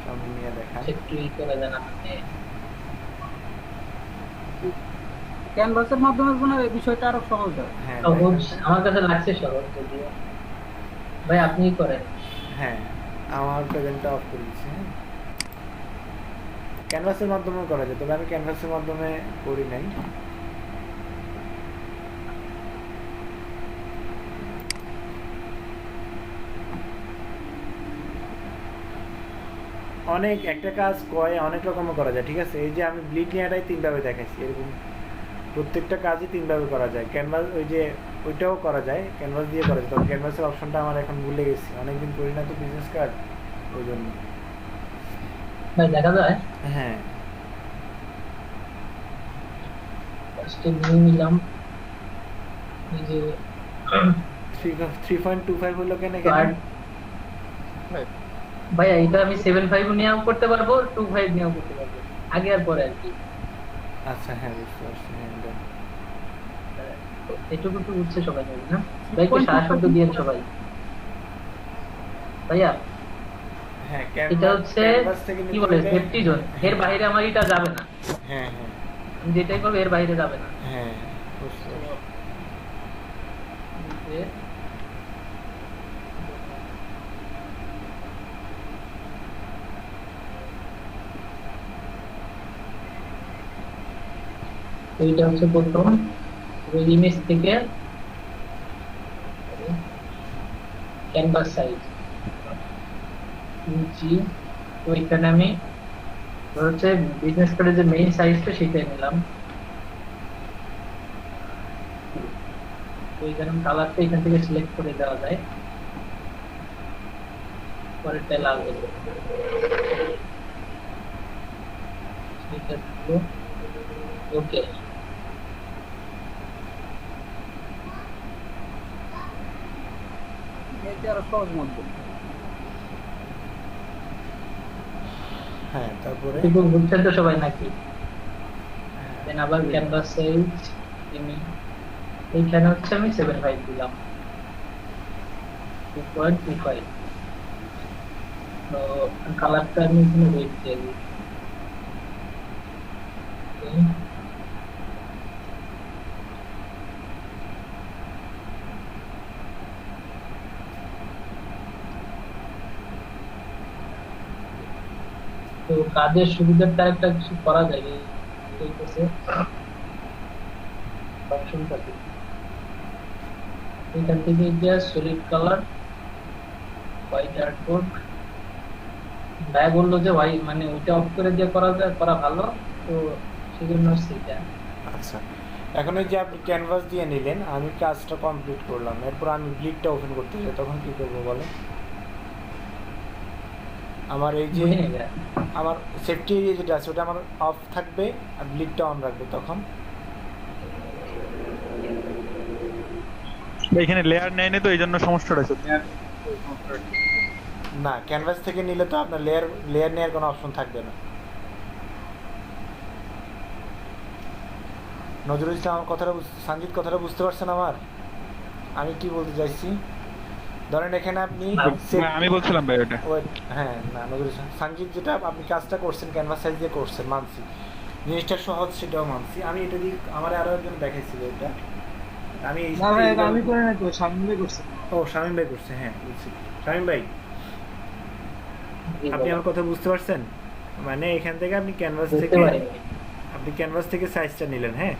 সামনে নিয়ে দেখান। একটু করে দেন আপনি। ক্যানভাসের মাধ্যমে মানে এই বিষয়টা আরো সহজ হয়। হ্যাঁ সহজ, দেখান। আমার কাছে লাগছে সহজ যদিও। ভাই আপনি করেন। হ্যাঁ, আমার প্রেজেন্টটা অফ করে দিচ্ছি। হ্যাঁ, ক্যানভাসের মাধ্যমে করা যায়, তবে আমি ক্যানভাসের মাধ্যমে করি নাই। একটা কাজ অনেক রকম করা যায়, ঠিক আছে। এই যে আমি ব্লিড নিয়েটাই 3 ভাবে দেখাইছি, এরকম প্রত্যেকটা কাজই তিনভাবে করা যায়। ক্যানভাস ওই যে ওইটাও করা যায়, ক্যানভাস দিয়ে করা যায়। তবে ক্যানভাসের অপশনটা আমার এখন ভুলে গেছি, অনেকদিন করি না তো বিজনেস কার্ড, ওই জন্য। ভাই দেখা যায় হ্যাঁ ফার্স্টে নিয়ে নিলাম এই যে 3.25 হলো কেন কার্ড। এখানে? ভাইয়া এটা আমি 7.5 নিয়েও করতে পারবো, 2.5 নিয়েও করতে পারবো, আগে আর পরে আর কি। আচ্ছা হ্যাঁ বুঝতে পারছি। হ্যাঁ, done। তো এটুকু তো বুঝছে সবাই জানি না ভাই, একটু সারা শব্দ দিয়েন সবাই। ভাইয়া হ্যাঁ এটা হচ্ছে ক্যানভাস থেকে কি নিতে বলে গেলে- সেফটি জোন, এর বাইরে আমার এটা যাবে না, হ্যাঁ হ্যাঁ আমি যেটাই করবো এর বাইরে যাবে না। হ্যাঁ বুঝতে পারছি। তো এটা হচ্ছে প্রথম ইমেজ থেকে ক্যানভাস সাইজ ইঞ্চি। তো এখানে আমি ধর হচ্ছে বিজনেস কার্ডের যে মেইন সাইজটা সেটাই নিলাম। তো এখানে কালারটা এখান থেকে সিলেক্ট করে দেওয়া যায়, পরেরটা লাল দেবো, এটা দিলো ওকে। এটা আরো সহজ মধ্যে। হ্যাঁ তারপরে কিন্তু বুঝছেন তো সবাই নাকি? হ্যাঁ, দেন আবার ক্যানভাস সাইজ এইখানে হচ্ছে আমি 7.5 দিলাম, 2.25। তো কালারটা আমি এখানে রেড দিয়ে দিই। Okay. তো কাজের সুবিধাটা একটা কিছু করা যায় অপশনটাতে, এখান থেকে যে সলিড কালার হোয়াইট আর্টবোর্ড, ভাই বললো যে হোয়াইট মানে ওইটা অফ করে দিয়ে করা যায়, করা ভালো, তো সেজন্য সেটা। আচ্ছা এখন ওই যে আপনি ক্যানভাস দিয়ে নিলেন, আমি কাজটা কমপ্লিট করলাম, এরপর আমি ব্লিডটা ওপেন করতে চাই, তখন কি করবো বলেন? আমার এই যে বুঝে নেবে। আমার সেফটি এরিয়া যেটা আছে ওটা আমার অফ থাকবে আর ব্লিডটা অন রাখবে তখন। এখানে লেয়ার নেয় না তো এই জন্য সমস্যাটা হচ্ছে। না ক্যানভাস থেকে নিলে তো আপনার লেয়ার নেওয়ার কোনো অপশন থাকবে না। নজরুল ইসলাম আমার কথাটা সঞ্জিত কথাটা বুঝতে পারছেন আমার? আমি কি বলতে চাইছি, ধরেন এখানে আপনি আমি বলছিলাম ভাই ওটা। হ্যাঁ না নজরুল ইসলাম সঞ্জিত যেটা আপনি কাজটা করছেন ক্যানভাস সাইজ দিয়ে করছেন, মানছি জিনিসটা সহজ, সেটাও মানছি। আমি এটা দিয়ে আমার আরো একজন দেখাইছিল এটা, আমি আমি করে না তো, শামিম ভাই করছে। ও শামীম ভাই করছে, হ্যাঁ বুঝছি। শামীম ভাই আপনি আমার কথা বুঝতে পারছেন? মানে এখান থেকে আপনি ক্যানভাস বুঝতে থেকে পারি। আপনি ক্যানভাস থেকে সাইজটা নিলেন, হ্যাঁ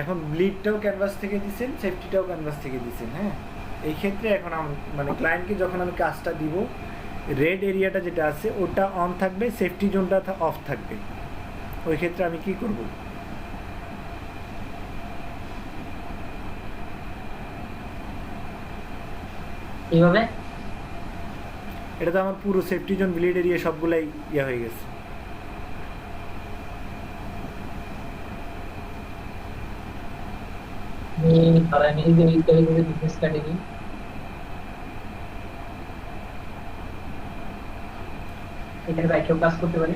এখন ব্লিডটাও ক্যানভাস থেকে দিছেন, সেফটিটাও ক্যানভাস থেকে দিছেন, হ্যাঁ এই ক্ষেত্রে এখন মানে ক্লায়েন্টকে যখন আমি কাজটা দিব, রেড এরিয়াটা যেটা আছে ওটা অন থাকবে, সেফটি জোনটা অফ থাকবে। ওই ক্ষেত্রে আমি কি করব? এইভাবে এটা তো আমার পুরো সেফটি জোন ব্লিড এরিয়া সবগুলাই ইয়া হয়ে গেছে। ধরেন এই যে বিজনেস কার্ডে কি এখানে বাইকেও কাজ করতে পারি।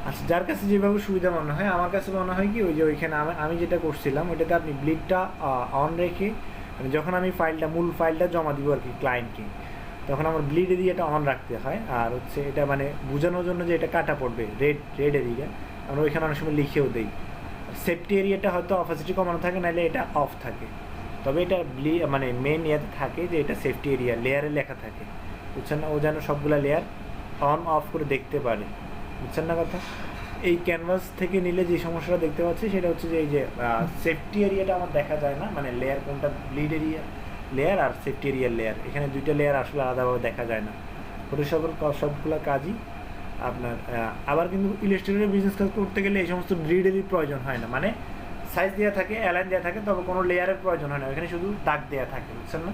আচ্ছা যার কাছে যেভাবে সুবিধা মনে হয়, আমার কাছে মনে হয় কি ওই যে ওইখানে আমি যেটা করছিলাম ওইটাতে আপনি ব্লিডটা অন রেখে যখন আমি মূল ফাইলটা জমা দিব আর কি ক্লায়েন্টকে, তখন আমার ব্লিড এরিয়াটা অন রাখতে হয়। আর হচ্ছে এটা মানে বোঝানোর জন্য যে এটা কাটা পড়বে রেড এরিয়া, আমরা ওইখানে অনেক সময় লিখেও দিই। সেফটি এরিয়াটা হয়তো অপাসিটি কমানো থাকে, নাহলে এটা অফ থাকে। তবে এটা মানে মেন ইয়াতে থাকে যে এটা সেফটি এরিয়া, লেয়ারে লেখা থাকে, বুঝছেন না? ও যেন সবগুলা লেয়ার অন অফ করে দেখতে পারে, বুঝছেন না কথা? এই ক্যানভাস থেকে নিলে যে সমস্যাটা দেখতে পাচ্ছি সেটা হচ্ছে যে এই যে সেফটি এরিয়াটা আমার দেখা যায় না, মানে লেয়ার কোনটা ব্লিড এরিয়া লেয়ার আর সেফটি এরিয়ার লেয়ার, এখানে দুইটা লেয়ার আসলে আলাদাভাবে দেখা যায় না। ফটোশপের সবগুলো কাজই আপনার আবার কিন্তু ইলাস্ট্রেটরে বিজনেস কাজ করতে গেলে এই সমস্ত ব্লিডেরই প্রয়োজন হয় না, মানে সাইজ দেওয়া থাকে, অ্যালাইন দেওয়া থাকে, তবে কোনো লেয়ারের প্রয়োজন হয় না, এখানে শুধু দাগ দেওয়া থাকে, বুঝছেন না?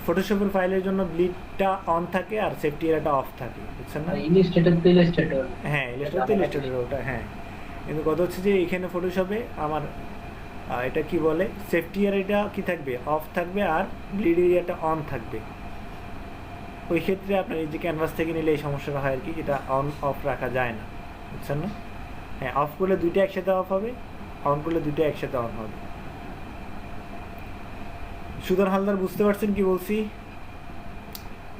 ফটোশপের ফাইলের জন্য ব্লিডটা অন থাকে আর সেফটি এরিয়াটা অফ থাকে, বুঝছেন না? ইলাস্ট্রেটর তো ইলাস্ট্রেটর। হ্যাঁ, ইলাস্ট্রেটর ওটা, হ্যাঁ। কিন্তু কথা হচ্ছে যে এখানে ফটোশপে আমার এটা কি বলে, সেফটি এরিয়াটা কি থাকবে, অফ থাকবে, আর ব্লিড এরিয়াটা অন থাকবে। ওই ক্ষেত্রে আপনার এই যে ক্যানভাস থেকে নিলে এই সমস্যাটা হয় আর কি, এটা অন অফ রাখা যায় না, বুঝছেন না? হ্যাঁ, অফ করলে দুইটা একসাথে অফ হবে, অন করলে দুইটা একসাথে অন হবে। সুদন হালদার বুঝতে পারছেন কি বলছি?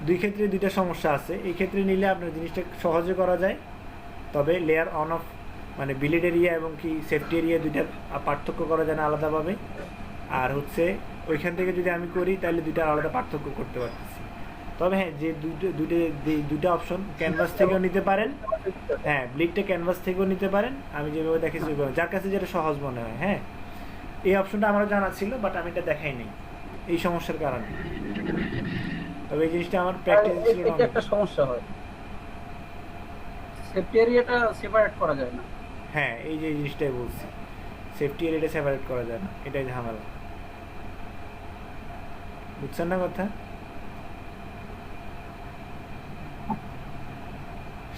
দুই ক্ষেত্রে দুইটা সমস্যা আছে। এই ক্ষেত্রে নিলে আপনার জিনিসটা সহজে করা যায়, তবে লেয়ার অন অফ মানে ব্লিড এরিয়া এবং কি সেফটি এরিয়া দুইটার পার্থক্য করা যায় না আলাদাভাবে। আর হচ্ছে ওইখান থেকে যদি আমি করি তাহলে দুইটা আলাদা পার্থক্য করতে পারতেছি। তবে হ্যাঁ, যে দুইটা অপশন ক্যানভাস থেকেও নিতে পারেন, হ্যাঁ ব্লিডটা ক্যানভাস থেকেও নিতে পারেন, আমি যেভাবে দেখেছি ওইভাবে, যার কাছে যেটা সহজ মনে হয়। হ্যাঁ, এই অপশনটা আমারও জানা ছিল, বাট আমি এটা দেখাই নাই এই সমস্যার কারণে। তবে এই জিনিসটা আমার প্র্যাকটিস ছিল না। এটা একটা সমস্যা হয়, সেফটি এরিয়াটা সেপারেট করা যায় না। হ্যাঁ, এই যে জিনিসটাই বলছি, সেফটি এরিয়াটা সেপারেট করা যায় না, এটাই ঝামেলা, বুঝছেন না কথা?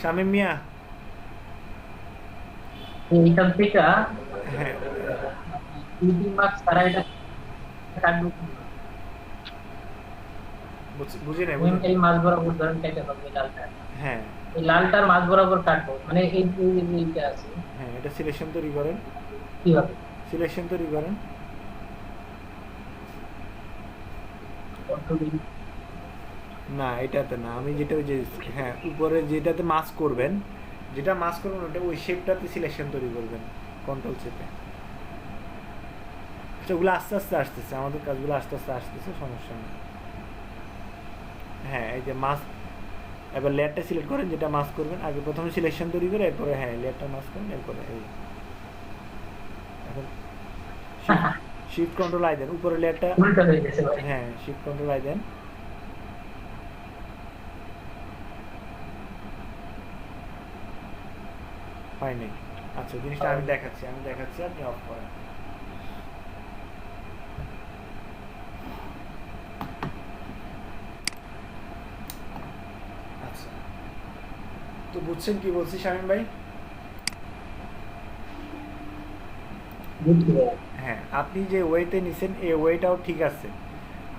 শামীম মিয়া, এইখান থেকে হ্যাঁ 3 মার্কস তারা এটা কাটবো, বুঝি নাই, এই মাছ বরাবর ধরেন কেটে হবে লালটা। হ্যাঁ, এই লালটার মাছ বরাবর কাটবো, মানে এইটা আছে। হ্যাঁ, এটা সিলেকশন তৈরি করেন, কিভাবে সিলেকশন তৈরি করেন। না, এটাতে না, আমি যেটা ওই যে হ্যাঁ উপরে যেটাতে মাস্ক করবেন, যেটা মাস্ক করবেন ওটা ওই শেপটাতে সিলেকশন তৈরি করবেন, কন্ট্রোল চেপে। ওগুলো আস্তে আস্তে আসতেছে, আমাদের কাজগুলো আস্তে আস্তে আসতেছে, সমস্যা নেই। হ্যাঁ, এই যে মাস্ক, এবার লেয়ারটা সিলেক্ট করেন যেটা মাস্ক করবেন, আগে প্রথমে সিলেকশন তৈরি করে এরপরে হ্যাঁ লেয়ারটা মাস্ক করেন, এরপরে এই এখন শিফট কন্ট্রোল আই দেন, উপরে লেয়ারটা, উল্টা হয়ে গেছে ভাই। হ্যাঁ শিফট কন্ট্রোল আই দেন, হয় নাই। আচ্ছা, জিনিসটা আমি দেখাচ্ছি আপনি অফ করেন। আচ্ছা, তো বুঝছেন কি বলছি শামীম ভাই? হ্যাঁ, আপনি যে ওয়েতে নিছেন এই ওয়েটাও ঠিক আছে,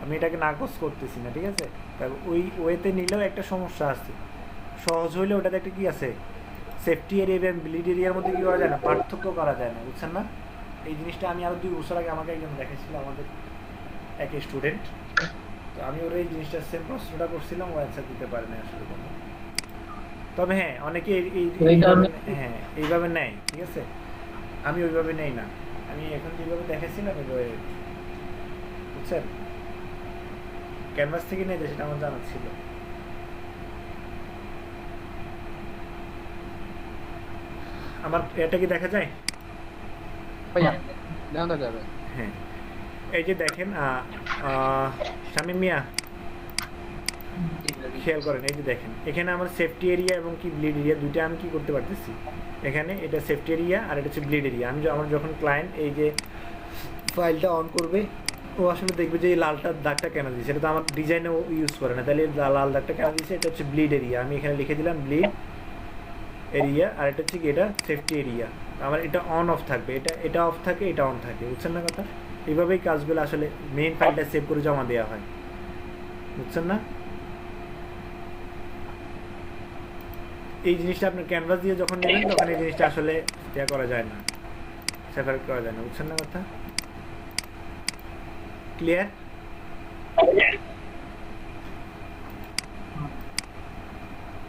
আমি এটাকে নাকচ করতেছি না, ঠিক আছে? তবে ওই ওয়েতে নিলেও একটা সমস্যা আছে, সহজ হইলে ওটাতে একটা কি আছে, সেফটি এরিয়া এবং ব্লিড এরিয়ার মধ্যে কি করা যায় না, পার্থক্য করা যায় না, বুঝছেন না? এই জিনিসটা আমি আরো 2 বছর আগে আমাকে একজন দেখেছিল, আমাদের এক স্টুডেন্ট, তো আমি ওর এই জিনিসটা সেম প্রশ্নটা করছিলাম, ও অ্যান্সার দিতে পারে না আসলে কোনো। তবে হ্যাঁ, অনেকে হ্যাঁ এইভাবে নেয়, ঠিক আছে? আমি ওইভাবে নেই না, আমি এখন যেভাবে দেখেছিলাম ওইভাবে, বুঝছেন? ক্যানভাস থেকে নেই, সেটা আমার জানা ছিল। আমার এটা কি দেখা যায়? ভাইয়া জানা যাবে। হ্যাঁ, এই যে দেখেন শামীম মিয়া, খেয়াল করেন, এই যে দেখেন এখানে আমার সেফটি এরিয়া এবং কি ব্লিড এরিয়া দুইটা আমি কি করতে পারতেছি। এখানে এটা সেফটি এরিয়া আর এটা হচ্ছে ব্লিড এরিয়া। আমার যখন ক্লায়েন্ট এই যে ফাইলটা অন করবে, ও আসলে দেখবে যে এই লালটার দাগটা কেন দিয়েছে, এটা তো আমার ডিজাইনে ও ইউজ করে না, তাহলে লাল দাগটা কেন দিয়েছে, এটা হচ্ছে ব্লিড এরিয়া। আমি এখানে লিখে দিলাম ব্লিড এরিয়া, আর এটা হচ্ছে কি, এটা সেফটি এরিয়া। আমার এটা অন অফ থাকবে, এটা অফ থাকে, এটা অন থাকে, বুঝছেন না কথা? এইভাবেই কাজগুলো আসলে মেইন ফাইলটা সেভ করে জমা দেওয়া হয়, বুঝছেন না? এই জিনিসটা আপনার ক্যানভাস দিয়ে যখন নেবেন তখন এই জিনিসটা আসলে ইয়া করা যায় না, সেপারেট করা যায় না, বুঝছেন না কথা? ক্লিয়ার?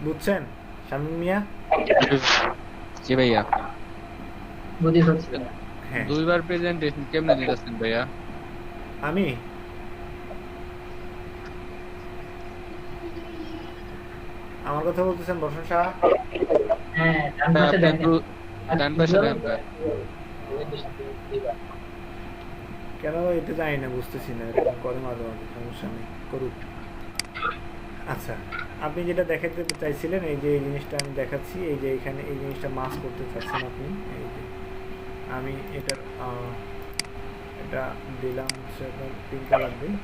বুঝছেন শামীম মিয়া? জি ভাইয়া। বুঝি হচ্ছে হ্যাঁ, 2 বার প্রেজেন্টেশন কেমনে দিতেছেন ভাইয়া? আমি আমার কথা বলতেছেন বর্ষণ সাহা? হ্যাঁ, ডান পাশে দেখেন, ডান পাশে দেন ভাই। কেন এটা জানি না, বুঝতেছি না, এরকম করে মাঝে মাঝে, সমস্যা নেই, করুক। আচ্ছা, আপনি যেটা দেখাতে চাইছিলেন, এই যে এই জিনিসটা আমি দেখাচ্ছি, এই যে এখানে এই জিনিসটা মাস্ক করতে চাচ্ছেন আপনি, এই যে আমি এটা দিলাম হচ্ছে আপনার পিঙ্ক কালার দিই,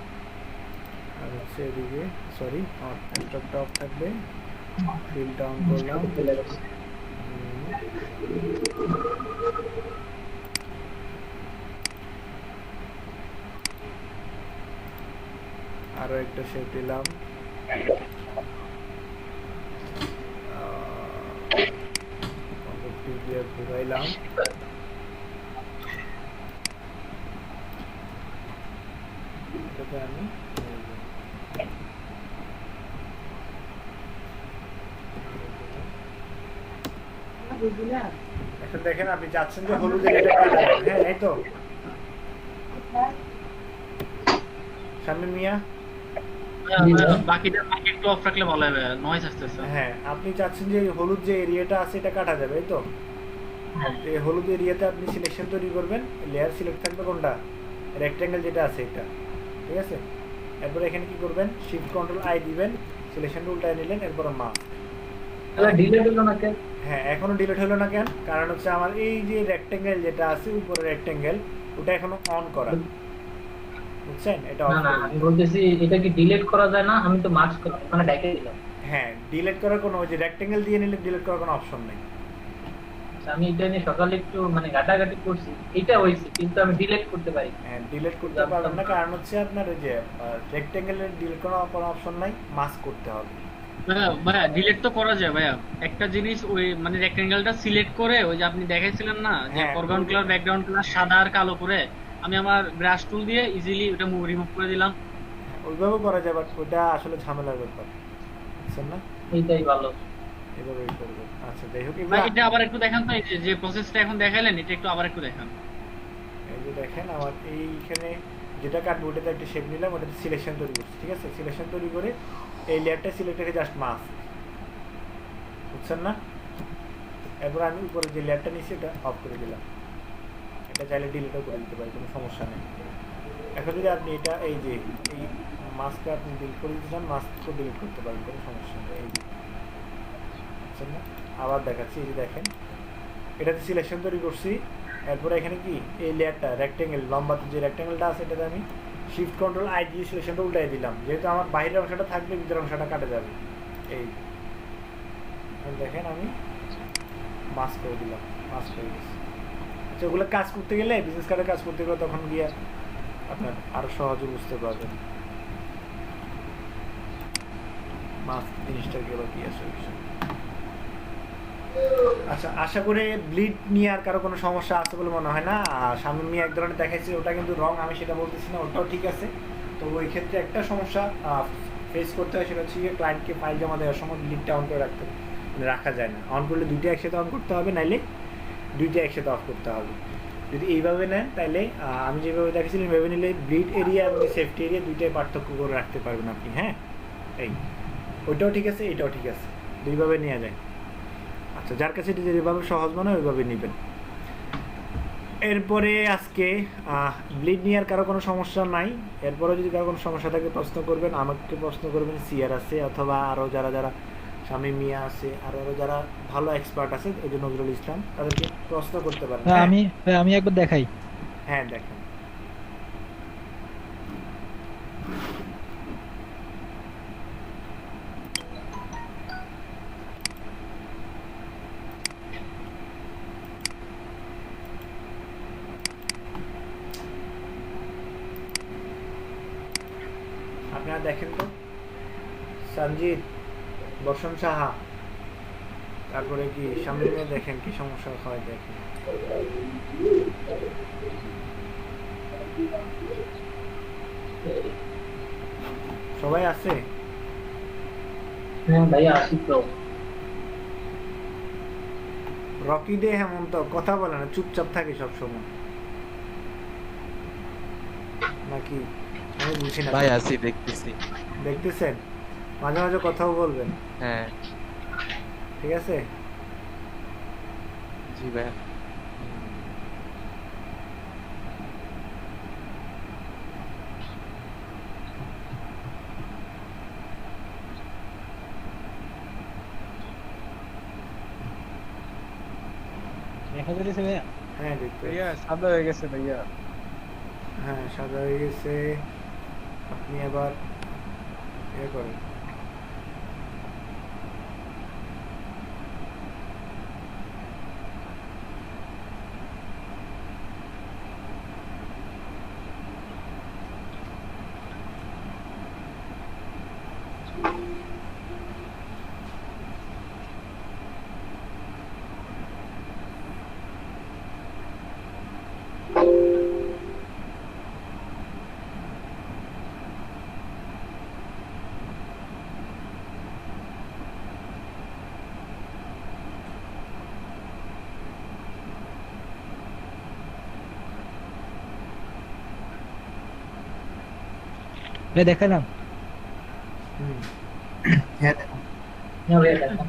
আর হচ্ছে এদিকে সরি আমার ল্যাপটপটা অফ থাকবে, ফিলটা অন করলাম, আরো একটা শেপ দিলাম, ঘুরাইলাম, এটাতে আমি এখন দেখেন আপনি চাচ্ছেন যে হলুদের এটা কাটা যাবে, হ্যাঁ এই তো শামিম মিয়া, বাকিটা একটু অফ রাখলে ভালো হবে, নয়েজ আসতেছে। হ্যাঁ আপনি চাচ্ছেন যে হলুদ যে এরিয়াটা আছে এটা কাটা যাবে, এই তো এই হলুদ এরিয়াতে আপনি সিলেকশন তৈরি করবেন, লেয়ার সিলেক্ট থাকবে কোনটা, রেক্ট্যাঙ্গেল যেটা আছে এটা, ঠিক আছে। এরপর এখানে কি করবেন, শিফট কন্ট্রোল আই দিবেন, সিলেকশনটা উল্টায় নিলেন, এরপর মাস্ক। তাহলে ডিলিট হলো না কেন? হ্যাঁ এখনো ডিলিট হলো না কেন, কারণ হচ্ছে আমার এই যে রেক্ট্যাঙ্গেল যেটা আছে উপরে রেক্ট্যাঙ্গেল, ওটা এখনো অন করা, বুঝছেন? এটা না না, আমি বলতেছি এটা কি ডিলিট করা যায় না? আমি তো মার্কস করলাম, মানে ডাইকে দিলাম। হ্যাঁ ডিলিট করার কোনো, ওই যে রেক্ট্যাঙ্গেল দিয়ে নিলে ডিলিট করার কোনো অপশন নেই। আমি এটা নিয়ে সকালে একটু মানে ঘাটাঘাটি করছি, এটা হইছে, কিন্তু আমি ডিলিট করতে পারি। হ্যাঁ ডিলিট করতে পারবেন না, কারণ হচ্ছে আপনার ওই যে রেক্ট্যাঙ্গেলের ডিলিট করার কোনো অপশন নাই, মাস্ক করতে হবে। ভাইয়া ডিলিট তো করা যায় ভাইয়া, একটা জিনিস ওই মানে রেক্ট্যাঙ্গেলটা সিলেক্ট করে ওই যে আপনি দেখাইছিলেন না যে ফরগ্রাউন্ড কালার ব্যাকগ্রাউন্ড কালার সাদা আর কালো করে, আমি আমার ব্রাশ টুল দিয়ে ইজিলি ওটা রিমুভ করে দিলাম। ওইভাবেও করা যায়, বাট ওটা আসলে ঝামেলার ব্যাপার, বুঝছেন না? এইটাই ভালো, এভাবেই করবেন। আচ্ছা যাই হোক, ভাই এটা আবার একটু দেখান তো, এই যে প্রসেসটা এখন দেখাইলেন এটা একটু আবার একটু দেখান। এই যে দেখেন আমার এইখানে যেটা কাটবো ওটাতে একটা শেপ নিলাম, ওটাতে সিলেকশন তৈরি করছি, ঠিক আছে। সিলেকশন তৈরি করে এই লেয়ারটা সিলেক্ট রেখে জাস্ট মাস্ক, বুঝছেন না? এরপর আমি উপরে যে লেয়ারটা নিয়েছি এটা অফ করে দিলাম, এটা চাইলে ডিলিটও করে দিতে পারি, কোনো সমস্যা নেই। এখন যদি আপনি এটা এই যে এই মাস্কটা আপনি ডিলিট করে দিতে চান, মাস্কও ডিলিট করতে পারেন, কোনো সমস্যা নেই। এই যে বুঝছেন না? আবার দেখাচ্ছি, এই যে দেখেন এটাতে সিলেকশন তৈরি করছি, এরপরে এখানে কি এই লেয়ারটা রেক্ট্যাঙ্গেল লম্বাতে যে রেক্ট্যাঙ্গেলটা আছে এটাতে আমি শিফট কন্ট্রোল আই দিয়ে সিলেকশনটা উল্টাই দিলাম, যেহেতু আমার বাইরের অংশটা থাকবে ভিতরের অংশটা কাটা যাবে। এই দেখেন আমি মাস্ক করে দিলাম, মাস্ক করে দিচ্ছি। আচ্ছা ওগুলো কাজ করতে গেলে, বিজনেস কার্ডের কাজ করতে গেলে তখন গিয়ে আপনার আরো সহজে বুঝতে পারবেন মাস্ক জিনিসটা কি আছে বিষয়। আচ্ছা আশা করি ব্লিড নিয়ে আর কারো কোনো সমস্যা আছে বলে মনে হয় না। সামনে নিয়ে এক ধরনের দেখাইছি, ওটা কিন্তু রং, আমি সেটা বলতেছি না, ওটাও ঠিক আছে। তো ওই ক্ষেত্রে একটা সমস্যা ফেস করতে হয়, সেটা হচ্ছে ক্লায়েন্টকে ফাইল জমা দেওয়ার সময় ব্লিডটা অন করে রাখা যায় না। অন করলে দুইটা একসাথে অন করতে হবে, নাইলে দুইটা একসাথে অফ করতে হবে। যদি এইভাবে নেন তাহলে আমি যেভাবে দেখেছিলাম এইভাবে নিলে ব্লিড এরিয়া এবং সেফটি এরিয়া দুইটাই পার্থক্য করে রাখতে পারবেন আপনি। হ্যাঁ এই ওইটাও ঠিক আছে, এইটাও ঠিক আছে, দুইভাবে নেওয়া যায়। আচ্ছা যার কাছে এটা যেভাবে সহজ মনে হয় ওইভাবে নেবেন। এরপরে আজকে ব্লিড নিয়ে আর কারো কোনো সমস্যা নাই। এরপরে যদি কারো কোনো সমস্যা থাকে প্রশ্ন করবেন, আমাকে প্রশ্ন করবেন, সিআর আছে অথবা আরও যারা শামীম মিয়া আছে, আরও যারা ভালো এক্সপার্ট আছে, ওই যে নজরুল ইসলাম, তাদেরকে প্রশ্ন করতে পারেন। আমি একবার দেখাই। হ্যাঁ দেখেন, আপনারা দেখেন তো, সঞ্জিত, বর্ষণ সাহা, তারপরে কি সামনে দেখেন কি সমস্যা হয়, দেখেন সবাই আছে? হ্যাঁ ভাইয়া আসি তো। রকি দে হেমন্ত কথা বলে না, চুপচাপ থাকে সব সময় নাকি? আমি বুঝি না ভাই, আছি, দেখতেছি। দেখতেছেন, মাঝে মাঝে কথাও বলবেন। হ্যাঁ ঠিক আছে, জি ভাইয়া। দেখা গেছে ভাইয়া? হ্যাঁ দেখতে ভাইয়া সাদা হয়ে গেছে ভাইয়া। হ্যাঁ সাদা হয়ে গেছে। আপনি আবার করেন। ভাই দেখালাম। হ্যাঁ ভাইয়া দেখো।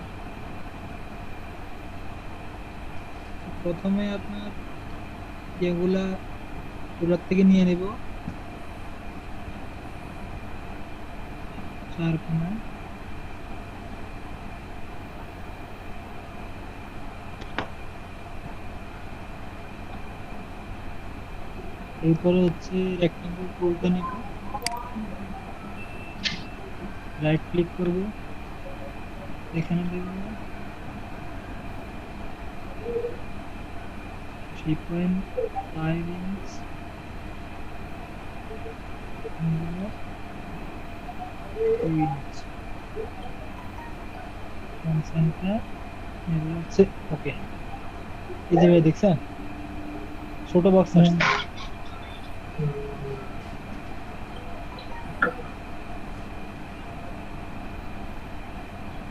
প্রথমে আপনার যেগুলা চুলার থেকে নিয়ে নেব, চারকোনা এরপরে হচ্ছে রেক্টেঙ্গল টুলটা নিব, রাইট ক্লিক করব, এখানে দেব 3.5 ইঞ্চ, 2 ইঞ্চ সেন্টার হচ্ছে। ওকে, এই যে ভাই দেখছেন ছোট বক্স আসছে।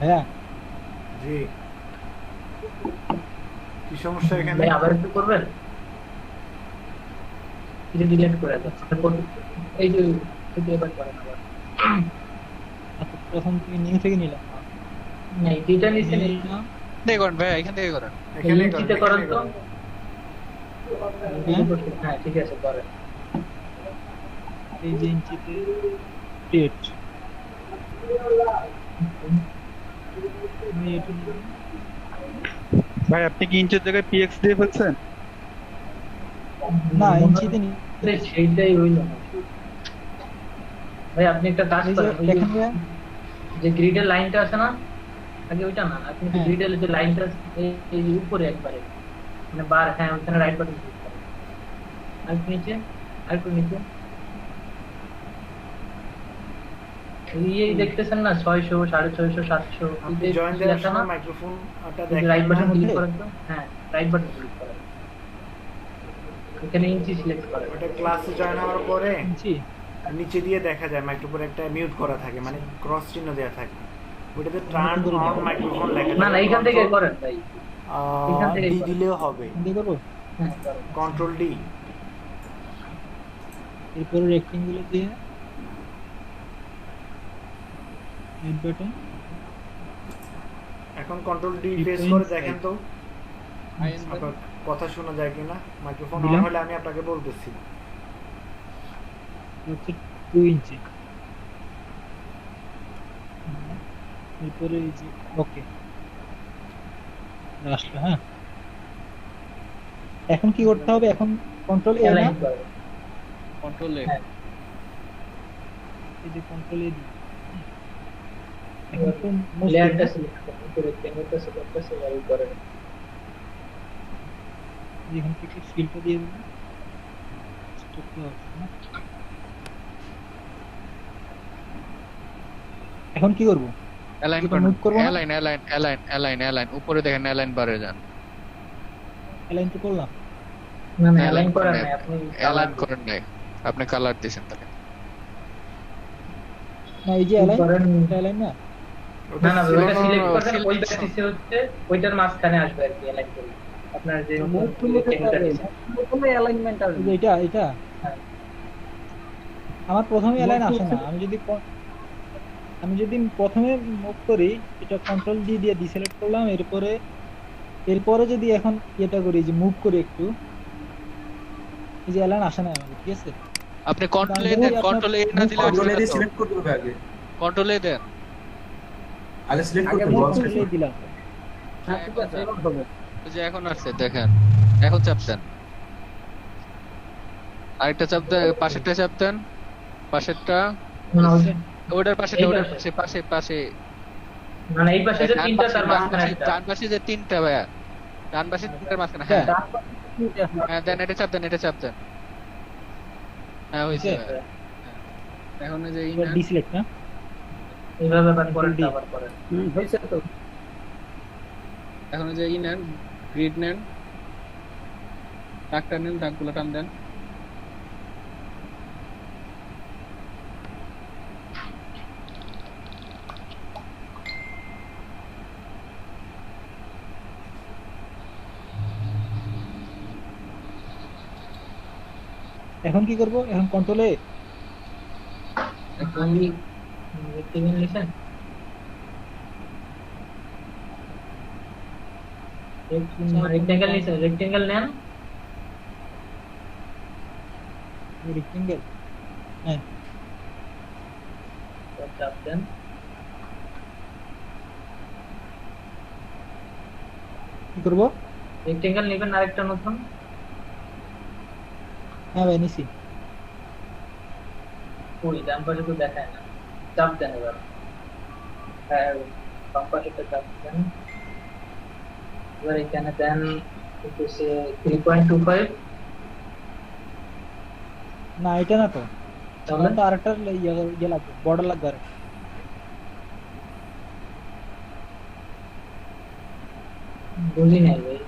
হ্যাঁ জি, কি সমস্যা এখানে? ভাই আবার একটু করবেন? এটা ডিলিট করে দাও। এই যে এটা এবার করেন আবার। আচ্ছা, প্রথম থেকে নিউ থেকে নিলাম। না এটা নিচে নেই। নিলাম, দেখুন ভাই এখান থেকে করেন। এখানে ইঞ্চিতে করেন তো। হ্যাঁ? হ্যাঁ ঠিক আছে করেন। এই যে ইঞ্চিতে ক্রিয়েট, আমি এটা নিলাম। ভাই আপনি কি ইঞ্চের জায়গায় পিএক্স দিয়ে ফেলছেন? না ইঞ্চিতে নি, সেইটাই হইল না ভাই। আপনি একটা কাজ এই যে করেন, ওই দেখেন ভাইয়া, যে গ্রিডের লাইনটা আছে না, আগে ওইটা না, আপনি হ্যাঁ। গ্রিডের যে লাইনটা এই যে উপরে একবারে মানে বার, হ্যাঁ ওখানে রাইট বাটন ক্লিক করেন। আর নিচে আর একটু নিচে এই দেখতেছেন না 600 650 700 আপনি জয়েন দেওয়ার সময় মাইক্রোফোনটা রাইট দেখেন বাটন না? ক্লিক করেন তো। হ্যাঁ রাইট বাটন ক্লিক করেন, এখানে ইঞ্চি সিলেক্ট করেন। ওটা ক্লাসে জয়েন হওয়ার পরে ইঞ্চি নিচে দিয়ে দেখা যায় মাইক্রোফোনে একটা মিউট করা থাকে, মানে ক্রস চিহ্ন দেওয়া থাকে, ওটাতে টার্ন অন মাইক্রোফোন লেখা না না থাকে। এইখান থেকে করেন ভাই, এখান থেকে ডি করেন। দিলেও হবে, দিয়ে করবো। হ্যাঁ করেন। Control D. এরপরে রেক্টেঙ্গুলার দিয়ে রাইট বাটন, এখন কন্ট্রোল ডি প্রেস করে দেখেন তো আইএন আপনার কথা শোনা যায় কিনা। মাইক্রোফোন অন দিলাম। হলে আমি আপনাকে বলতেছি। হচ্ছে 2 ইঞ্চি। এরপরে এই যে ওকে আসলো। হ্যাঁ, এখন কি করতে হবে? এখন কন্ট্রোল এ না, অ্যালাইন করেন। কন্ট্রোল এ। হ্যাঁ। এই যে কন্ট্রোল এ দিই। এখন তো most লেয়ারটা দেখবো, সিলেক্ট করুন, উপরে রেক্টেঙ্গলটা সিলেক্ট করে সেভাবে করেন। যেখান থেকে ফিলটা দিয়ে দেবো। Stop তো আছে না? এখন কি করব? অ্যালাইন এটা করেন, move করবো না? অ্যালাইন উপরে দেখেন অ্যালাইন বারে যান। অ্যালাইন তো করলাম। না না Align অ্যালাইন করেন করেন, না, আপনি অ্যালাইন করেন নাই, আপনি কালার দিয়েছেন তাহলে। না এই যে কি অ্যালাইন, করেন? অ্যালাইন না, না না ওইটা select- সিলেক্ট করবেন, ওই selection। ব্যাকটিসে হচ্ছে ওইটার মাঝখানে আসবে আর কি অ্যালাইন করুন। আপনার যে মুভ টুলে কোনো অ্যালাইনমেন্ট এই আসবে। যে এটা হ্যাঁ। আমার প্রথমে অ্যালাইন Move আসে না। to- আমি যদি প্রথমে মুভ করি, এটা কন্ট্রোল ডি দিয়ে ডিসিলেক্ট করলাম, এরপরে যদি এখন এটা করি যে মুভ করি একটু, এই যে অ্যালাইন আসে না আমার, ঠিক আছে? আপনি কন্ট্রোল এ তাহলে দেন, আপনার কন্ট্রোল এ না দিলে কন্ট্রোল এ সিলেক্ট করতে হবে আগে। কন্ট্রোল এ দেন। আগে সিলেক্ট আগে করতে হবে move বক্স to কন্ট্রোল এ দিলাম। হ্যাঁ ঠিক আছে, এবার হবে। ওই যে এখন আসছে দেখেন। এখন চাপ দেন, আরেকটা চাপ দেন, পাশেরটা চাপ দেন, পাশেরটা, না, ওটার পাশেরটা, এই ওটার পাশে। পাশে পাশে পাশে মানে এই পাশে যে ডান তিনটা পাশে, তার মাঝখানে একটা। ডান পাশে যে তিনটা ভাইয়া, ডান পাশে তিনটার মাঝখানে, হ্যাঁ ডান পাশে তিনটে আছে। হ্যাঁ দেন, এটা চাপ দেন, এটা চাপ দেন, হ্যাঁ হয়েছে। হয়েছে? এখন এই যে এবার inner, ডিসিলেক্ট না? এইভাবে আবার পরেরটা Control D। আবার করেন। হয়েছে তো। এখন এই যে ইনার গ্রিড নেন, দাগটা নেন, দাগগুলো টান দেন, এখন কি করব? এখন কন্ট্রোলে এখন আমি রেক্টেঙ্গেল লিখেন, রেক্টেঙ্গেল লিখেন, রেক্টেঙ্গেল নেন, রেক্টেঙ্গেল। হ্যাঁ, চাপ দেন, কি করব? রেক্টেঙ্গেল নেবেন আরেকটা নতুন, হ্যাঁ ভাই নিছি। ওই ডান পাশে তো দেখায় না, চাপ দেন এবার, হ্যাঁ বাম পাশেটা চাপ দেন, এবার এখানে দেন হচ্ছে 3.25, না এটা না তো, তাহলে তো আরেকটা ইয়ে লাগবে, বর্ডার লাগবে আর বুঝি নাই ভাই,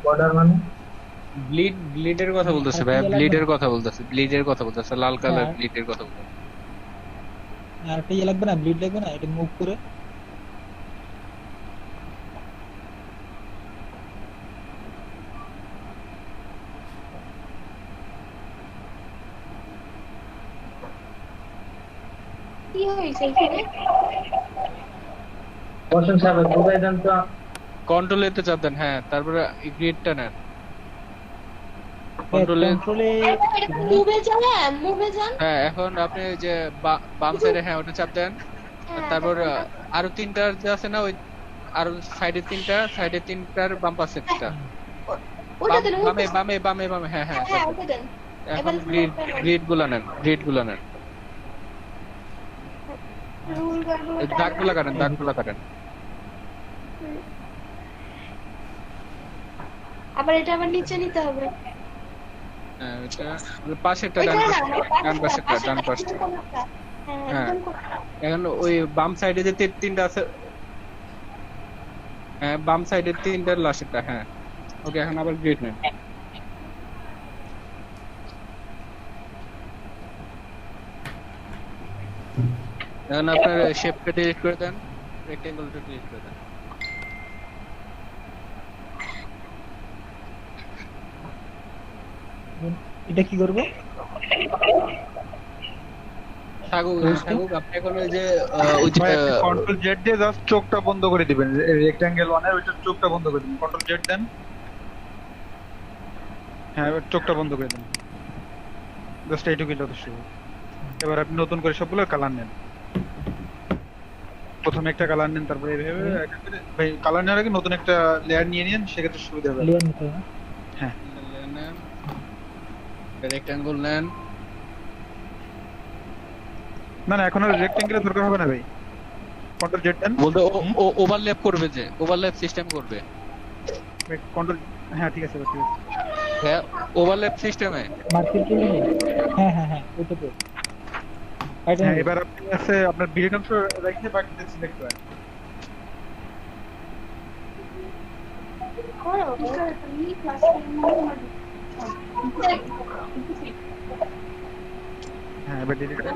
বর্ডার মানে ব্লিডের কথা বলতেছে ভাইয়া, ব্লিডের কথা বলতেছে, ব্লিডের কথা বলতেছে, লাল কালার হ্যাঁ। ব্লিডের কথা বলতেছে। আরেকটা ইয়ে লাগবে না, ব্লিড লাগবে না, এটা মুভ করে কি হয়েছে এখানে? বসুন সাহেব বুঝাই দেন তো, কন্ট্রোল এতে চাপ দেন, হ্যাঁ তারপরে গ্রিডটা নেন, কন্ট্রোলে, কন্ট্রোলে মুভে যান, মুভে যান। হ্যাঁ এখন আপনি ওই যে বাম সাইডে, হ্যাঁ ওটা চাপ দেন, হ্যাঁ, তারপর তারপর- আরো তিনটার যে আছে না, ওই আরো সাইডে তিনটার বাম পাশে একটা, ওটা দেন, ওটা বামে বামে বামে বামে, হ্যাঁ হ্যাঁ হ্যাঁ, ওটা দেন। এখন এবার গ্রিড গুলা নেন, গ্রিড গুলা নেন, রুল গার্ডগুলো দাগগুলা কাটেন, দাগগুলা কাটেন, আবার এটা আবার নিচে নিতে হবে। হ্যাঁ এটা পাশেরটা, ওইটা ডান না, ডান পাশেরটা, ডান পাশে, কোনটা? হ্যাঁ, হ্যাঁ। একদম কোনটা? এখন ওই বাম সাইডে যে তিনটা আছে, হ্যাঁ বাম সাইডে তিনটার লাস্টেরটা, হ্যাঁ ওকে, এখন আবার গ্রিড নেন, এখন আপনার শেপটা ডিলিট করে দেন, রেক্টেঙ্গলটা ডিলিট করে দেন, এটা কি করব? থাকুক আপনি এখন ওই যে ওই যে কন্ট্রোল জেড দিয়ে জাস্ট চোখটা বন্ধ করে দিবেন, রেক্ট্যাঙ্গেল ওয়ানের ওইটা চোখটা বন্ধ করে দিবেন, কন্ট্রোল জেড দেন, হ্যাঁ এবার চোখটা বন্ধ করে দেন, জাস্ট এইটুকুই যথেষ্ট। এবার আপনি নতুন করে সবগুলো কালার নেন, প্রথমে একটা কালার নেন, তারপরে এইভাবে একটা করে, ভাই কালার নেওয়ার আগে নতুন একটা লেয়ার নিয়ে নিন, সেক্ষেত্রে সুবিধা হবে। লেয়ার নিতে হবে না? নেন, রেক্টেঙ্গল নেন, না না এখন আর রেক্ট্যাঙ্গেলের দরকার হবে না ভাই, কন্ট্রোল জেড দেন, বলতে ওভারল্যাপ করবে, যে ওভারল্যাপ সিস্টেম করবে, কন্ট্রোল, হ্যাঁ ঠিক আছে ঠিক আছে। হ্যাঁ ওভারল্যাপ সিস্টেমে, মার্কেট কিনে নিই। হ্যাঁ হ্যাঁ হ্যাঁ, ওটা তো এটা হ্যাঁ এবার আপনি আছে আপনার বিলেট অংশ রেখে বাকিটা সিলেক্ট করেন। হ্যাঁ এবার ডিলিট করেন।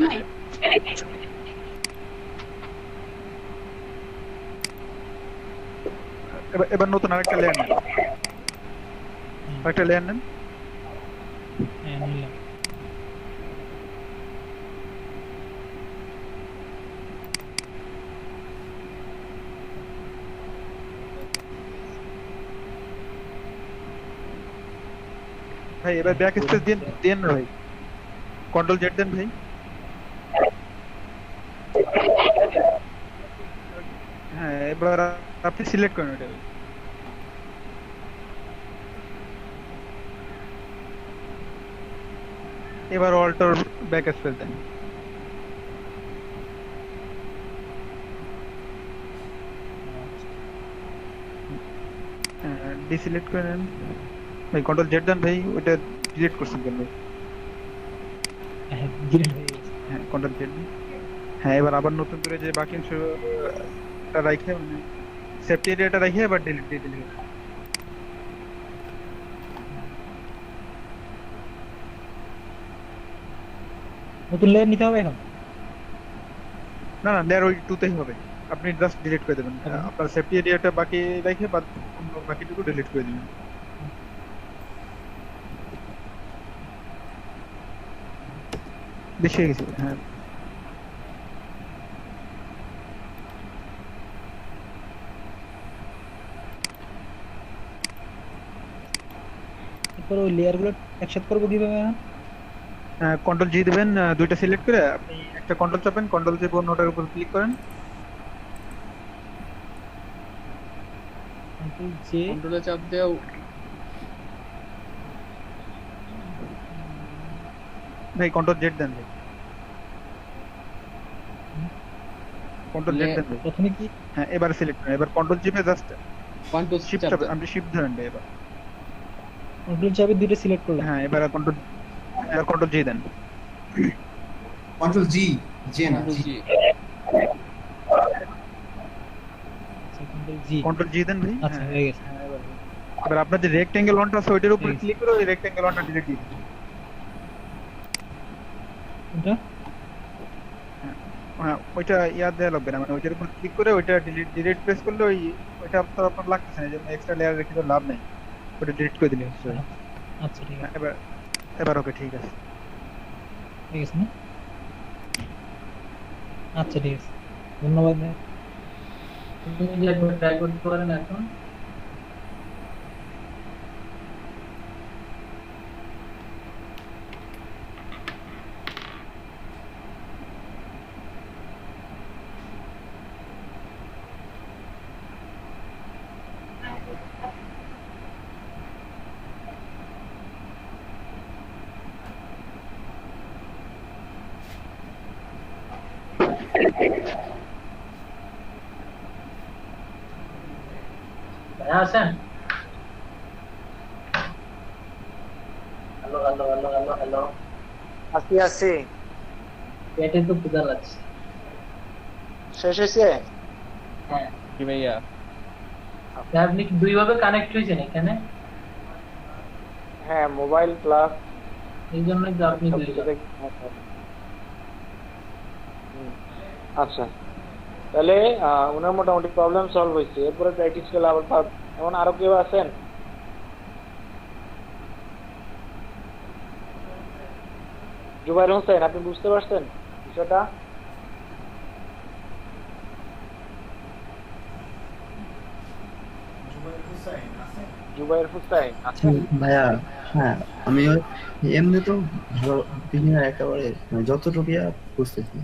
এবার নতুন আরেকটা লেয়ার নেন, আরেকটা লেয়ার নেন, হ্যাঁ নিলাম। ভাই এবার ব্যাক স্পেস দেন, দেন ভাই, কন্ট্রোল জেড দেন ভাই, হ্যাঁ এবার আপনি সিলেক্ট করেন ওটা, এবার অল্টার ব্যাক স্পেস দেন। ডিসিলেক্ট করে নেন ভাই, কন্ট্রোল জেড দেন ভাই, ওইটা ডিলিট করছেন কেন ভাই? হ্যাঁ ডিলিট হয়ে গেছে। হ্যাঁ কন্ট্রোল জেড। হ্যাঁ এবার আবার নতুন করে যে বাকি অংশটা রাখে মানে সেফটি এরিয়াটা রাখে এবার ডিলিট দিয়ে দিলে হবে। নতুন লেয়ার নিতে হবে এখন? না না, লেয়ার ওই 2 তেই হবে, আপনি জাস্ট ডিলিট করে দেবেন। আপনার সেফটি এরিয়াটা বাকি রেখে বাদ বাকিটুকু ডিলিট করে দিবেন। বেশি হয়ে গেছে। হ্যাঁ এরপর ওই লেয়ার গুলো একসাথে করবো কিভাবে এখন? কন্ট্রোল জি দিবেন, দুইটা সিলেক্ট করে আপনি একটা কন্ট্রোল চাপেন, কন্ট্রোল চেপে অন্যটার উপর ক্লিক করেন। কন্ট্রোল জে, কন্ট্রোলে চাপ দেও। ভাই কন্ট্রোল জেড দেন ভাই, কন্ট্রোল জেড দেন ভাই। প্রথমে কি? হ্যাঁ এবার সিলেক্ট করেন, এবার কন্ট্রোল চেপে জাস্ট কন্ট্রোল শিফট চাপ চাপেন, আপনি শিফট ধরেন ভাই এবার। কন্ট্রোল চাপে দুইটা সিলেক্ট করলাম। হ্যাঁ এবার কন্ট্রোল জি দেন। কন্ট্রোল জি, জি না কন্ট্রোল জি। জি। কন্ট্রোল জি। কন্ট্রোল জি দেন ভাই। আচ্ছা হয়ে গেছে। এবার আপনার যে রেক্টেঙ্গেল ওয়ানটা আছে ওইটার উপর ঠিক আছে। ক্লিক করে ওই রেক্টেঙ্গেল ওয়ানটা ডিলিট দিয়ে দিন। এটা হ্যাঁ ওইটা ইয়াদ দেওয়া লাগবে না, মানে ওইটার উপর ক্লিক করে ওইটা ডিলিট প্রেস করলে ওইটা আপনার লাগতেছে না, এই জন্য এক্সট্রা লেয়ার রেখে তো লাভ নেই, ওটা ডিলিট করে দিলে হচ্ছে। আচ্ছা ঠিক আছে। এবার ওকে ঠিক আছে। ঠিক আছে না? আচ্ছা ঠিক আছে, ধন্যবাদ ভাই। তুমি যে একবার ট্রাই করতে পারেন এখন। ভাইয়া আছেন? Hello hello hello hello hello. আছি আছি। পেটে তো ক্ষুধা লাগছে। শেষ হয়েছে? হ্যাঁ। কি ভাইয়া? আপনি কি দুইভাবে কানেক্ট হয়েছেন এখানে? হ্যাঁ মোবাইল প্লাস এই জন্যই তো আপনি দুইভাবে। আচ্ছা তাহলে ওনার মোটামুটি প্রবলেম সলভ হয়েছে, এরপরে প্র্যাকটিস করলে আবার এমন আরো কেউ আছেন? জুবাইর হোসেন, আপনি বুঝতে পারছেন বিষয়টা? জুবাইর হোসেন আছেন? ভাইয়া হ্যাঁ, আমি এমনি তো ভালো বিগিনার একেবারে, যতটুকু বুঝতেছি।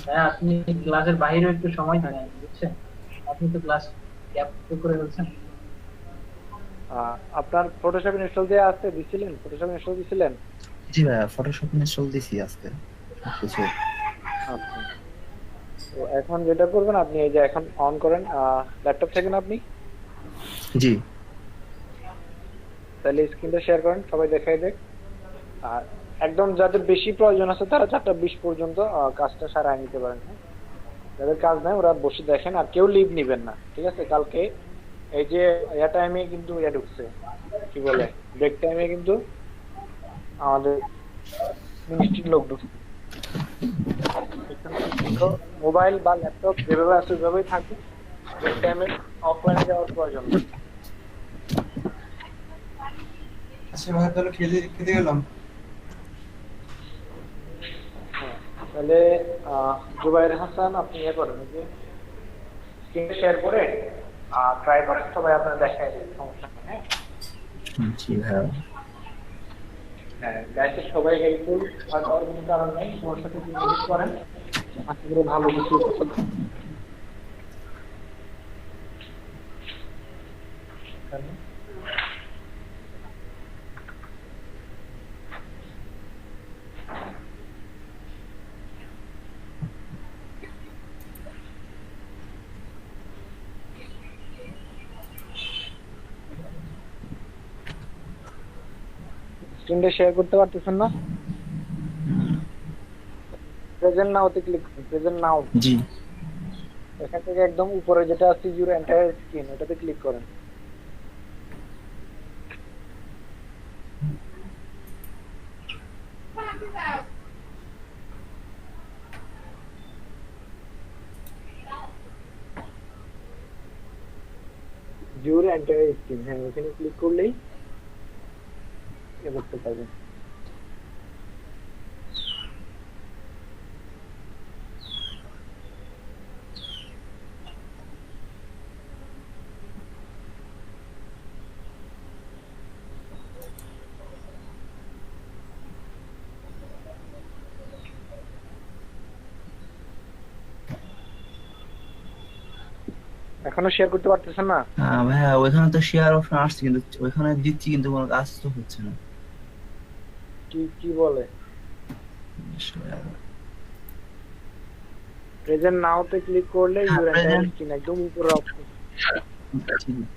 হ্যাঁ আপনি ক্লাসের বাইরে একটু সময় দেন, বুঝছেন? আপনি তো ক্লাস ক্যাপ করে বলছেন। আপনার ফটোশপ ইনস্টল দেয়া আছে? দিছিলেন? ফটোশপ ইনস্টল দিছিলেন? জি ভাইয়া, ফটোশপ ইনস্টল দিছি আজকে কিছু। আচ্ছা তো এখন যেটা করবেন আপনি এই যে এখন অন করেন ল্যাপটপ থেকে না আপনি? জি। তাহলে স্ক্রিনটা শেয়ার করেন, সবাই দেখাই দেখ। আর একদম যাদের বেশি প্রয়োজন আছে তারা 4:20 পর্যন্ত কাজটা সারায় নিতে পারেন। যাদের কাজ নাই ওরা বসে দেখেন, আর কেউ লিভ নিবেন না, ঠিক আছে? কালকে এই যে ইয়া টাইমে কিন্তু ইয়া ঢুকছে, কি বলে ব্রেক টাইমে কিন্তু আমাদের মিনিস্ট্রির লোক ঢুকছে। মোবাইল বা ল্যাপটপ যেভাবে আছে ওইভাবেই থাকবে, ব্রেক টাইমে অফলাইনে যাওয়ার প্রয়োজন নেই। আচ্ছা ভাই তাহলে খেতে গেলাম। তাহলে জুবাইর হাসান আপনি ইয়ে করেন, যে স্ক্রিন শেয়ার করে ট্রাই করেন, সবাই আপনারা দেখাই দেন, সমস্যা নেই। হ্যাঁ জি ভাইয়া। হ্যাঁ গাইছে সবাই হেল্পফুল আর কোনো কারণ নেই, ওর সাথে জিজ্ঞেস করেন, আশা করি ভালো কিছু স্ক্রিনটা শেয়ার করতে পারতেছেন না? প্রেজেন্ট নাওতে ক্লিক করুন, প্রেজেন্ট নাও। জি। এখান থেকে একদম উপরে যেটা আছে ইউর এন্টায়ার স্ক্রিন, ওটাতে ক্লিক করেন। ইউর এন্টায়ার স্ক্রিন, হ্যাঁ ওখানে ক্লিক করলেই এ করতে পারবেন। এখনো শেয়ার করতে পারতেছেন না? হ্যাঁ ভাইয়া, ওইখানে তো শেয়ার অপশন আসছে, কিন্তু ওইখানে দিচ্ছি কিন্তু কোনো কাজ তো হচ্ছে না। কি কি বলে? প্রেজেন্ট নাওতে ক্লিক করলে ইউর এন্টায়ার স্ক্রিন একদম উপরে option.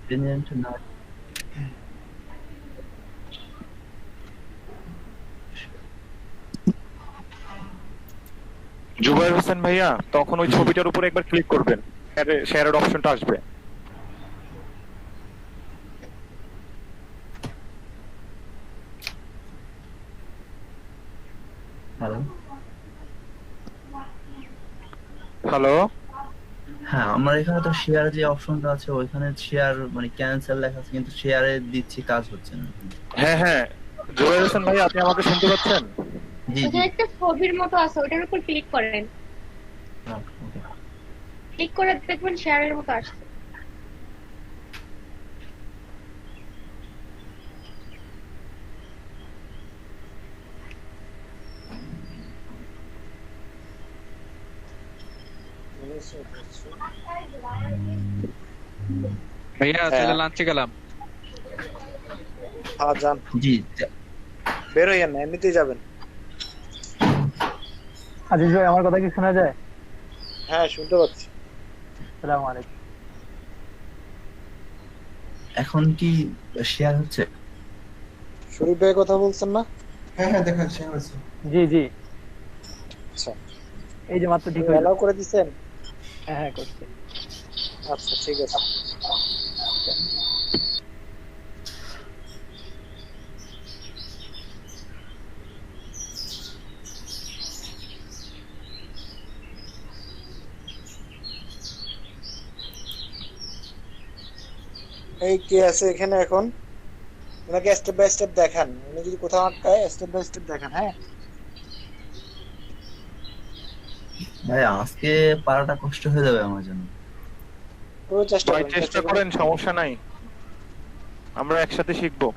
Present now. Zubair Hossain ভাইয়া, তখন ওই ছবিটার উপরে একবার ক্লিক করবেন, শেয়ারের অপশনটা আসবে। Hello hello. হ্যাঁ, আমার এখানে তো শেয়ার যে অপশনটা আছে ওইখানে শেয়ার মানে ক্যান্সেল লেখা আছে, কিন্তু শেয়ারে দিচ্ছি কাজ হচ্ছে না। হ্যাঁ হ্যাঁ, জুবাইর হোসেন ভাই, আপনি আমাকে শুনতে পাচ্ছেন? জি জি। ওখানে একটা ছবির মতো আছে, ওটার উপর ক্লিক করেন। ক্লিক করে দেখবেন শেয়ারের মতো আসছে। ভাইয়া তাহলে লাঞ্চে গেলাম। হ্যাঁ যান। জি। বের হইয়েন না, এমনিতেই যাবেন। আজিজ ভাই, আমার কথা কি শোনা যায়? হ্যাঁ শুনতে পাচ্ছি। আসসালামু আলাইকুম। এখন কি শেয়ার হচ্ছে? শরীফ ভাই কথা বলছেন না? হ্যাঁ হ্যাঁ দেখা শেয়ার হচ্ছে। জি জি। আচ্ছা, এই যে মাত্র ঠিক হলো। অ্যালাউ করে দিবেন? হ্যাঁ হ্যাঁ করছি। আচ্ছা ঠিক আছে। এই কে আছে এখানে এখন? ওনাকে স্টেপ বাই স্টেপ দেখান, উনি যদি কোথাও আটকায় স্টেপ বাই স্টেপ দেখান। হ্যাঁ ভাই, আজকে পারাটা কষ্ট হয়ে যাবে আমার জন্য। পুরো চেষ্টা করেন, সমস্যা নাই, আমরা একসাথে শিখবো।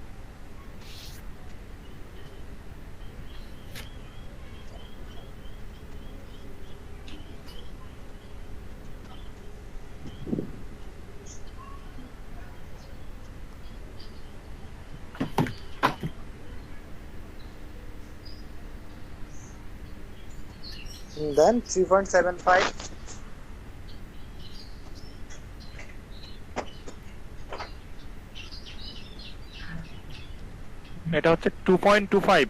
Then 3.75. এটা হচ্ছে 2.25।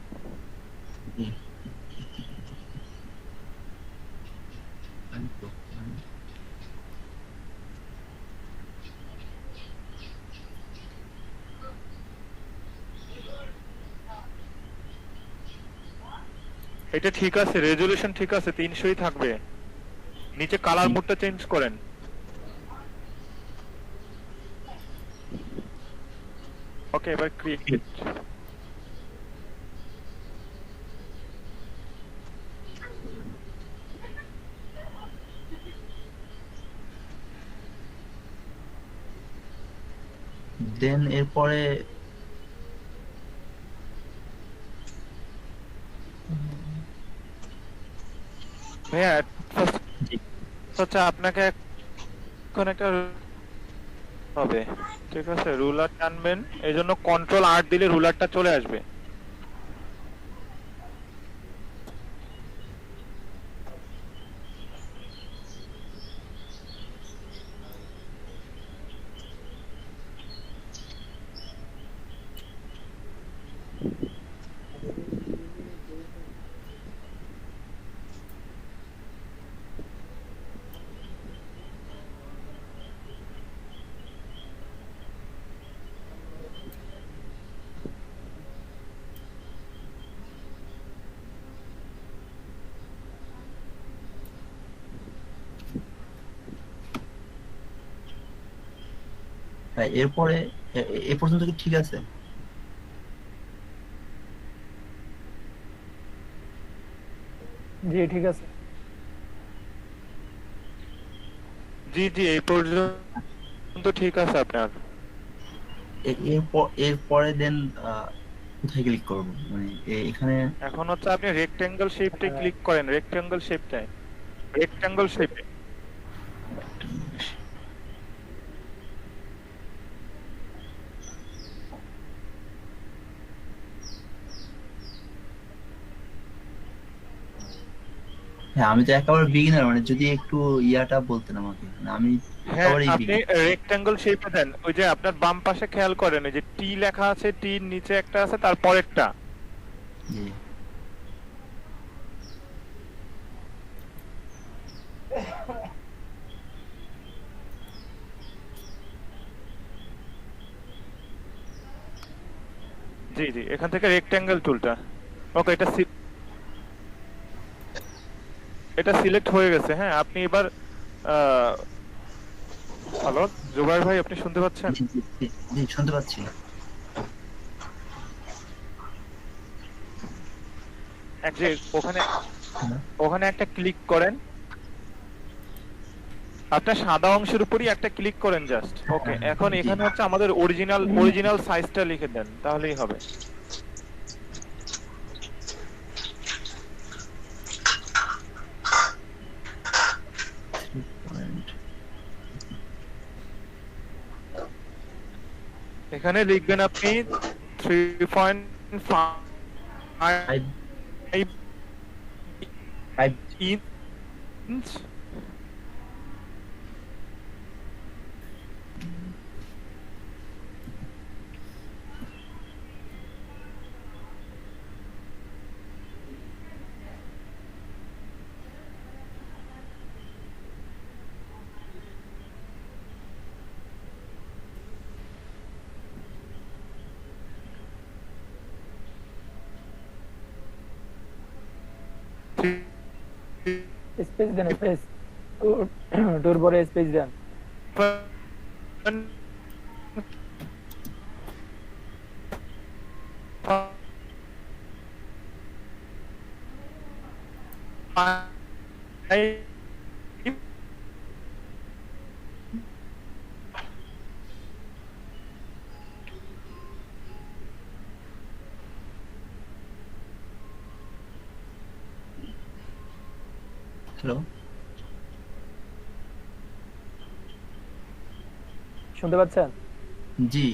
এটা ঠিক আছে, রেজুলেশন ঠিক আছে, 300ই থাকবে। নিচে কালার মোডটা চেঞ্জ করেন। ওকে, এবার ক্রিয়েট। দেন এরপরে ভাইয়া আচ্ছা, আপনাকে এখন একটা হবে, ঠিক আছে? রুলার টানবেন, এই জন্য কন্ট্রোল আর দিলে রুলারটা চলে আসবে। এরপরে এ পর্যন্ত কি ঠিক আছে? জি ঠিক আছে। জি জি এই পর্যন্ত ঠিক আছে আপনার। এরপরে দেন কোথায় ক্লিক করব? মানে এখানে এখন হচ্ছে আপনি রেক্টেঙ্গেল শেপে ক্লিক করেন, রেক্টেঙ্গেল শেপটায়, রেক্টেঙ্গেল শেপে। হ্যাঁ আমি তো একেবারে বিগিনার, মানে যদি একটু ইয়াটা বলতেন আমাকে, মানে আমি হ্যাঁ একেবারেই আপনি beginner। রেক্টেঙ্গেল শেপে দেন, ওই যে আপনার বাম পাশে খেয়াল করেন ওই যে টি লেখা আছে, টির নিচে একটা আছে, তার পরেরটা। জি জি জি এখান থেকে রেক্টেঙ্গেল টুলটা, ওকে এটা সিলেক্ট হয়ে গেছে। হ্যাঁ আপনি এবার হ্যালো জুবাইর ভাই, আপনি শুনতে পাচ্ছেন? জি শুনতে পাচ্ছি। যে ওখানে একটা ক্লিক করেন, আপনার সাদা অংশের উপরই একটা ক্লিক করেন জাস্ট। ওকে এখন এখানে হচ্ছে আমাদের অরিজিনাল সাইজটা লিখে দেন, তাহলেই হবে। এখানে লিখবেন আপনি 3.5 ইঞ্চ। স্পেস দেন, স্পেস টুর পরে স্পেস দেন। হ্যালো শুনতে পাচ্ছেন? জি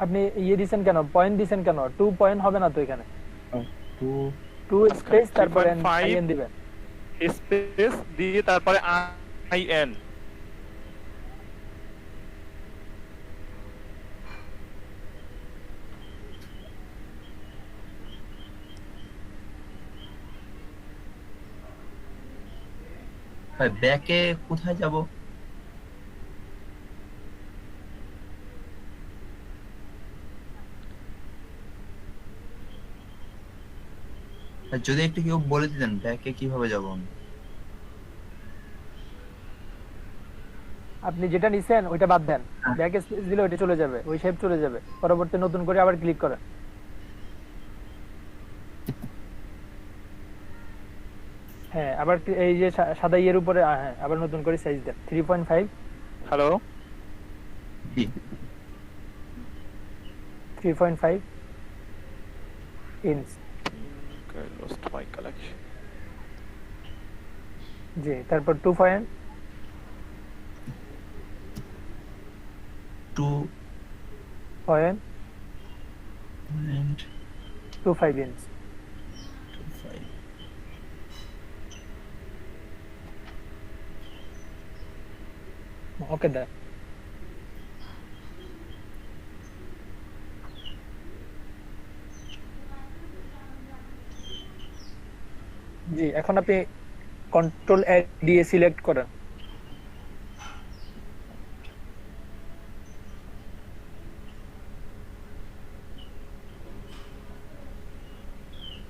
আপনি ইয়ে দিবেন কেন, পয়েন্ট দিবেন কেন? 2 পয়েন্ট হবে না তো এখানে? 2 স্পেস তারপরে আইএন দিবেন, স্পেস দিয়ে তারপরে আইএন। ব্যাকে কোথায় যাব? যদি একটু কেউ বলে দিতেন ব্যাকে কিভাবে যাব আমি। আপনি যেটা নিছেন ওইটা বাদ দেন, ব্যাক স্পেস দিলে ওইটা চলে যাবে, ওই শেপ চলে যাবে, পরবর্তী নতুন করে আবার ক্লিক করেন। হ্যাঁ আবার এই যে সাদা ইয়ের উপরে হ্যাঁ আবার নতুন করে সাইজ দেন 3.5। হ্যালো জি 3.5 ইঞ্চ। lost my collection। জি তারপর 2.25 ইঞ্চ। ওকে দা জি এখন আপনি কন্ট্রোল এ দিয়ে সিলেক্ট করেন।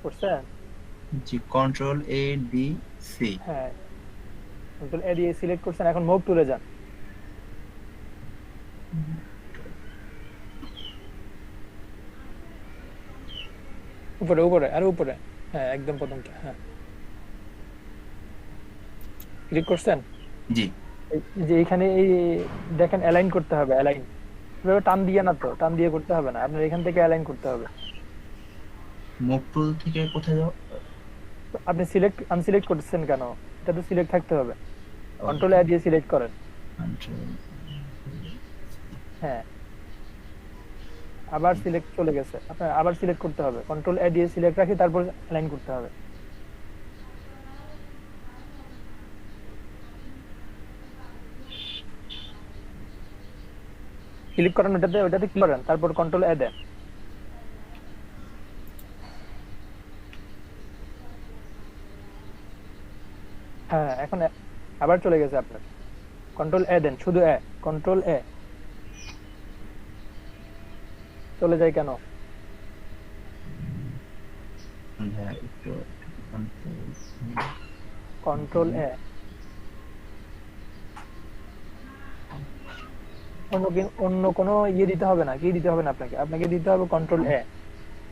করছেন? জি কন্ট্রোল এ ডি সি। হ্যাঁ কন্ট্রোল এ দিয়ে সিলেক্ট করছেন, এখন মুভ টুলে যান। উপরে উপরে আর উপরে, হ্যাঁ একদম প্রথমটা, হ্যাঁ ক্লিক করছেন? জি। এই যে এখানে এই দেখেন অ্যালাইন করতে হবে, অ্যালাইন এভাবে টান দিয়ে না, তো টান দিয়ে করতে হবে না, আপনার এখান থেকে অ্যালাইন করতে হবে। মুভ টুল থেকে কোথায় যাও? আপনি সিলেক্ট আনসিলেক্ট করছেন কেন? এটা তো সিলেক্ট থাকতে হবে, কন্ট্রোল এ দিয়ে সিলেক্ট করেন। হ্যাঁ আবার সিলেক্ট চলে গেছে, আপনার আবার সিলেক্ট করতে হবে, কন্ট্রোল এ দিয়ে সিলেক্ট রাখি তারপর অ্যালাইন করতে হবে। ক্লিক করেন ওটাতে, ওটাতে ক্লিক করেন, তারপর কন্ট্রোল এ দেন। হ্যাঁ এখন আবার চলে গেছে আপনার, কন্ট্রোল এ দেন, শুধু এ, কন্ট্রোল এ। চলে যায় কেন? কন্ট্রোল এ, অন্য কোনো ইয়ে দিতে হবে না, কি দিতে হবে না আপনাকে, আপনাকে দিতে হবে কন্ট্রোল এ,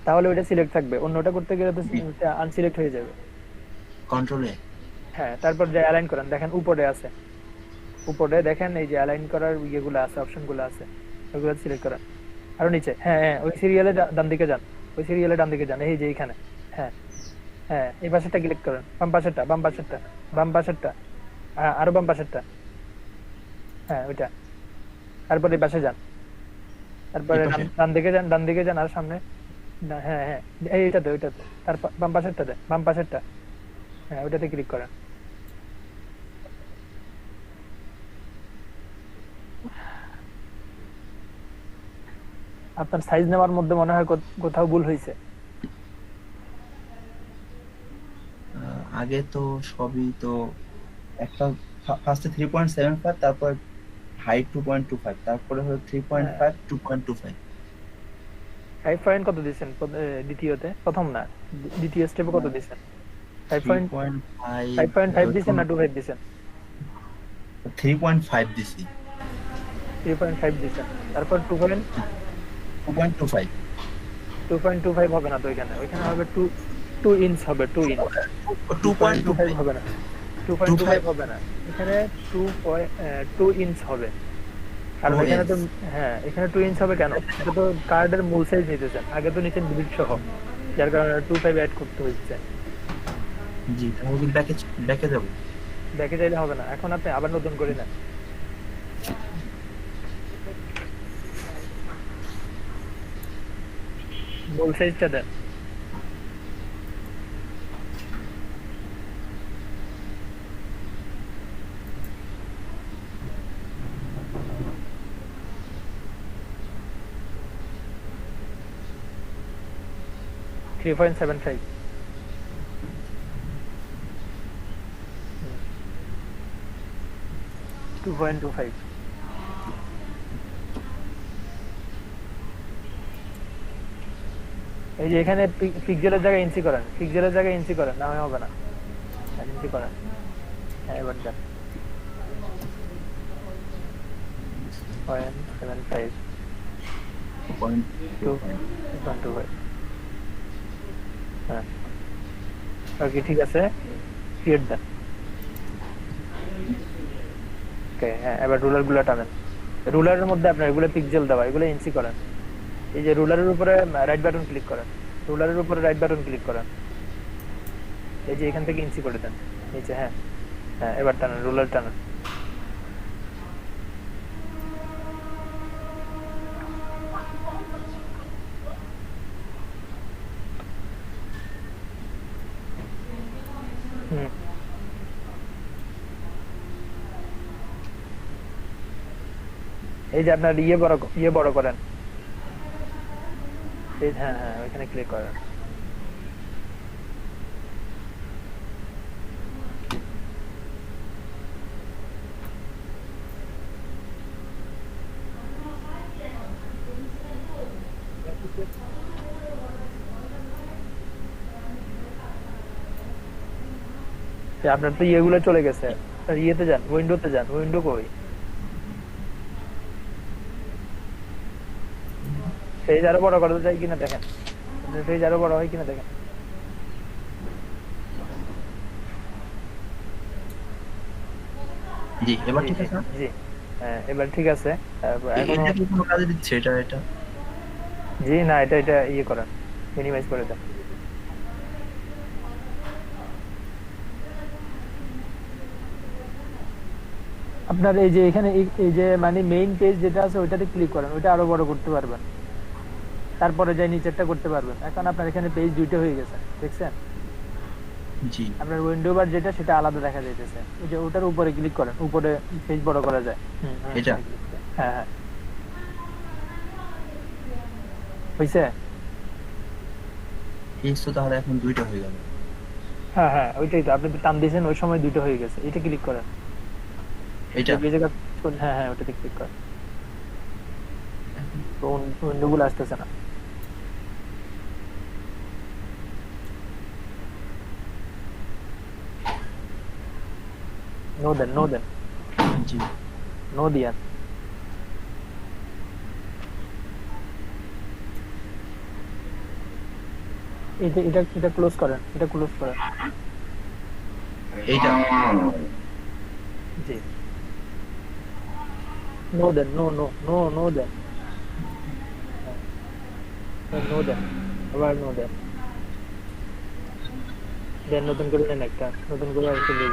তাহলে ওটা সিলেক্ট থাকবে, অন্যটা করতে গেলে তো আনসিলেক্ট হয়ে যাবে। কন্ট্রোল এ, হ্যাঁ তারপর যে অ্যালাইন করেন, দেখেন উপরে আছে, উপরে দেখেন এই যে অ্যালাইন করার ইয়েগুলো আছে, অপশনগুলো আছে, ওগুলো সিলেক্ট করেন। আরো নিচে, হ্যাঁ হ্যাঁ ওই সিরিয়ালে ডান দিকে যান, ওই সিরিয়ালে ডান দিকে যান, এই যে এখানে, হ্যাঁ হ্যাঁ এই পাশেরটা ক্লিক করেন, বাম পাশেরটা, বাম পাশেরটা, বাম পাশেরটা, আরো বাম পাশেরটা, হ্যাঁ ওইটা, তারপর এই পাশে যান, তারপরে ডান দিকে যান, ডান দিকে যান আর সামনে, হ্যাঁ হ্যাঁ এইটাতে, ওইটাতে, তারপর বাম পাশেরটাতে, বাম পাশেরটা, হ্যাঁ ওইটাতে ক্লিক করেন। আপনার সাইজ নেওয়ার মধ্যে মনে হয় কোথাও ভুল হয়েছে। আগে তো সবই তো একটা ফার্স্টে 3.75, তারপর হাইট 2.25, তারপরে হলো 3.5 2.25। 5 পয়েন্ট কত দিবেন দ্বিতীয়তে? প্রথম না, দ্বিতীয় স্টেপে কত দিবেন? 5.5 দিবেন না 2.5 দিবেন? 3.5 দিছি। 3.5 দিবেন, তারপর 2.25। 2.25 হবে না তো, এখানে ওইখানে হবে 2 ইঞ্চ হবে, 2 ইঞ্চ, 2.25 হবে না, 2.25 হবে না, এখানে 2 ইঞ্চ হবে। আর এখানে তো, হ্যাঁ এখানে 2 ইঞ্চ হবে কেন? এটা তো কার্ডের মূল সাইজ নিতেছেন, আগে তো নিচে ডিলিট সহ, যার কারণে 2.5 অ্যাড করতে হচ্ছে। জি, তাহলে ব্যাকে যাব। ব্যাকে যাইলে হবে না, এখন আপনি আবার নতুন করে নেন। মূল সাইজটা দেন। $3.75। $2.25। এই যে এখানে পিক্সেলের জায়গায় ইঞ্চি করেন, পিক্সেলের জায়গায় ইঞ্চি করেন, না হয় হবে না, ইঞ্চি করেন। হ্যাঁ এবার দেন 0.75 2.25। হ্যাঁ ওকে ঠিক আছে, ক্রিয়েট দেন। ওকে হ্যাঁ এবার রুলার গুলো টানেন, রুলারের মধ্যে আপনার এগুলো পিক্সেল দেওয়া, এগুলো ইঞ্চি করেন। এই যে রুলারের উপরে রাইট বাটন ক্লিক করেন, রুলারের উপরে রাইট বাটন ক্লিক করেন, এই যে এখান থেকে ইঞ্চি করে দেন নিচে। হ্যাঁ হ্যাঁ এবার টানেন, রুলার টানেন। এই যে আপনার ইয়ে বড় করেন, হ্যাঁ হ্যাঁ ওইখানে ক্লিক করেন। আপনার তো ইয়েগুলো চলে গেছে, ইয়েতে যান, উইন্ডোতে যান, উইন্ডো কই? পেজ আরো বড় করা যায় কিনা দেখেন, পেজ আরো বড় হয় কিনা দেখেন। জি এবার ঠিক আছে। জি হ্যাঁ এবার ঠিক আছে। এখন এটা কি কোনো কাজে দিচ্ছে এটা? জি না, এটা ইয়ে করেন, মিনিমাইজ করে দেন। আপনার এই যে এখানে এই যে মানে মেইন পেজ যেটা আছে ওইটাতে ক্লিক করেন, ওইটা আরো বড় করতে পারবেন, তারপরে যাই নিচেরটা করতে পারবেন। এখন আপনার এখানে পেজ দুইটা হয়ে গেছে, দেখছেন? জি আপনার উইন্ডো বার যেটা সেটা আলাদা দেখা যাইতেছে, ওই যে ওটার উপরে ক্লিক করেন, উপরে পেজ বড় করা যায়। এটা হ্যাঁ হ্যাঁ হইছে। পেজ তো তাহলে এখন দুইটা হয়ে গেল। হ্যাঁ হ্যাঁ ওইটাই তো, আপনি তো টান দিয়েছেন ওই সময় দুটো হয়ে গেছে। এটা ক্লিক করেন, এটা হ্যাঁ হ্যাঁ ওটাতে ক্লিক করেন। তো উইন্ডো গুলো আসতেছে না। নো দেন জি নো দিয়ান। এটা ক্লোজ করেন, এটা ক্লোজ করেন। এইটা জি নো দেন, নো দেন, নো দেন, আবার নো দেন, দেন নতুন করে দেন একটা, নতুন করে আরেকটা দিন।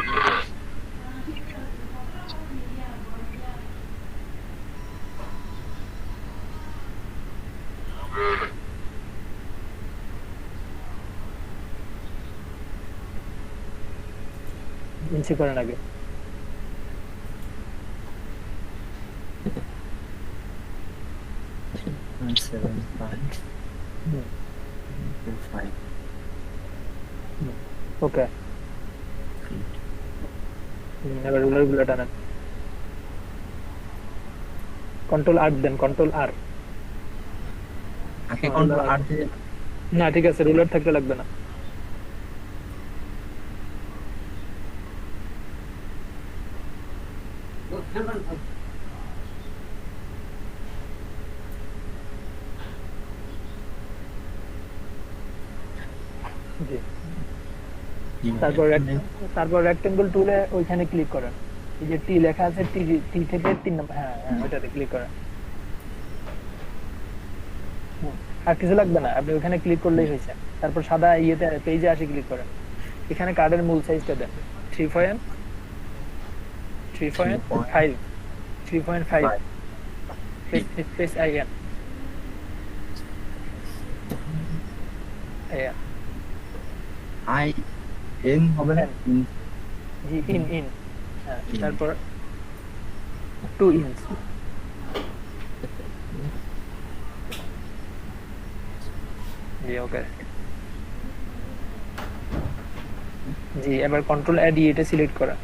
ইঞ্চি করেন আগে। ওকে এবার রুলার গুলো টানেন, কন্ট্রোল আর দেন, কন্ট্রোল আর। না ঠিক আছে, রুলার থাকতে লাগবে না। তারপর রেক্টেঙ্গল টুলে ওইখানে ক্লিক করেন, এই যে টি লেখা আছে, টি থেকে 3 নম্বর, হ্যাঁ হ্যাঁ ওইটাতে ক্লিক করেন। আর কিছু লাগবে না, আপনি ওখানে ক্লিক করলেই হয়েছে। তারপর সাদা ইয়েতে পেজে আসে ক্লিক করেন, এখানে কার্ডের মূল সাইজটা দেন 3.5 স্পেস IN হবে না? জি ইন হ্যাঁ, তারপর 2 ইঞ্চ। জি ওকে। জি এবার কন্ট্রোল এড এটা সিলেক্ট করা,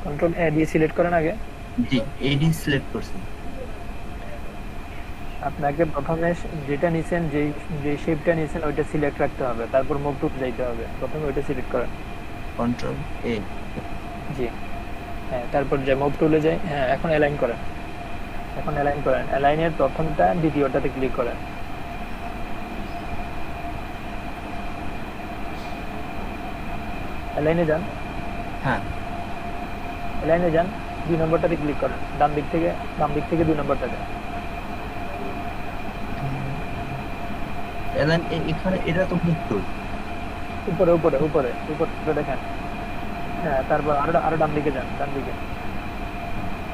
কন্ট্রোল এ দিয়ে সিলেক্ট করেন আগে। জি এডি সিলেক্ট করছি। আপনাকে প্রথমে যেটা নিছেন, যে শেপটা নিছেন ওইটা সিলেক্ট রাখতে হবে, তারপর মুভ টু যাইতে হবে। প্রথমে ওইটা সিলেক্ট করেন, কন্ট্রোল এ। জি হ্যাঁ, তারপর যে মুভ টুলে যাই। হ্যাঁ এখন অ্যালাইন করেন, অ্যালাইনের প্রথমটা দ্বিতীয়টাতে ক্লিক করেন। অ্যালাইনে যান, হ্যাঁ অ্যালাইনে যান, 2 নম্বরটাতে ক্লিক করেন, বাম দিক থেকে 2 নম্বরটাতে। এখানে এটা তো মুক্ত, উপরে দেখেন। হ্যাঁ তারপর আরো ডান দিকে যান, ডান দিকে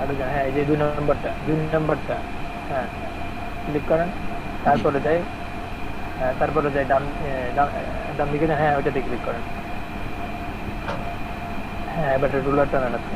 আরো যান। হ্যাঁ এই যে 2 নম্বরটা হ্যাঁ ক্লিক করেন, তারপরে যাই ডান দিকে যান। হ্যাঁ ওইটাতে ক্লিক করেন। হ্যাঁ এবার রুলার টানান আপনি।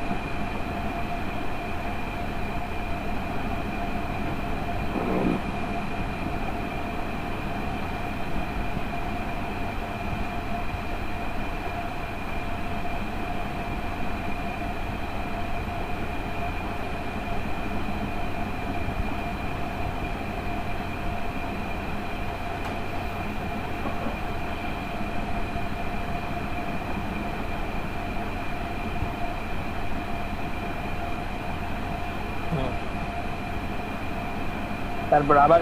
তারপর আবার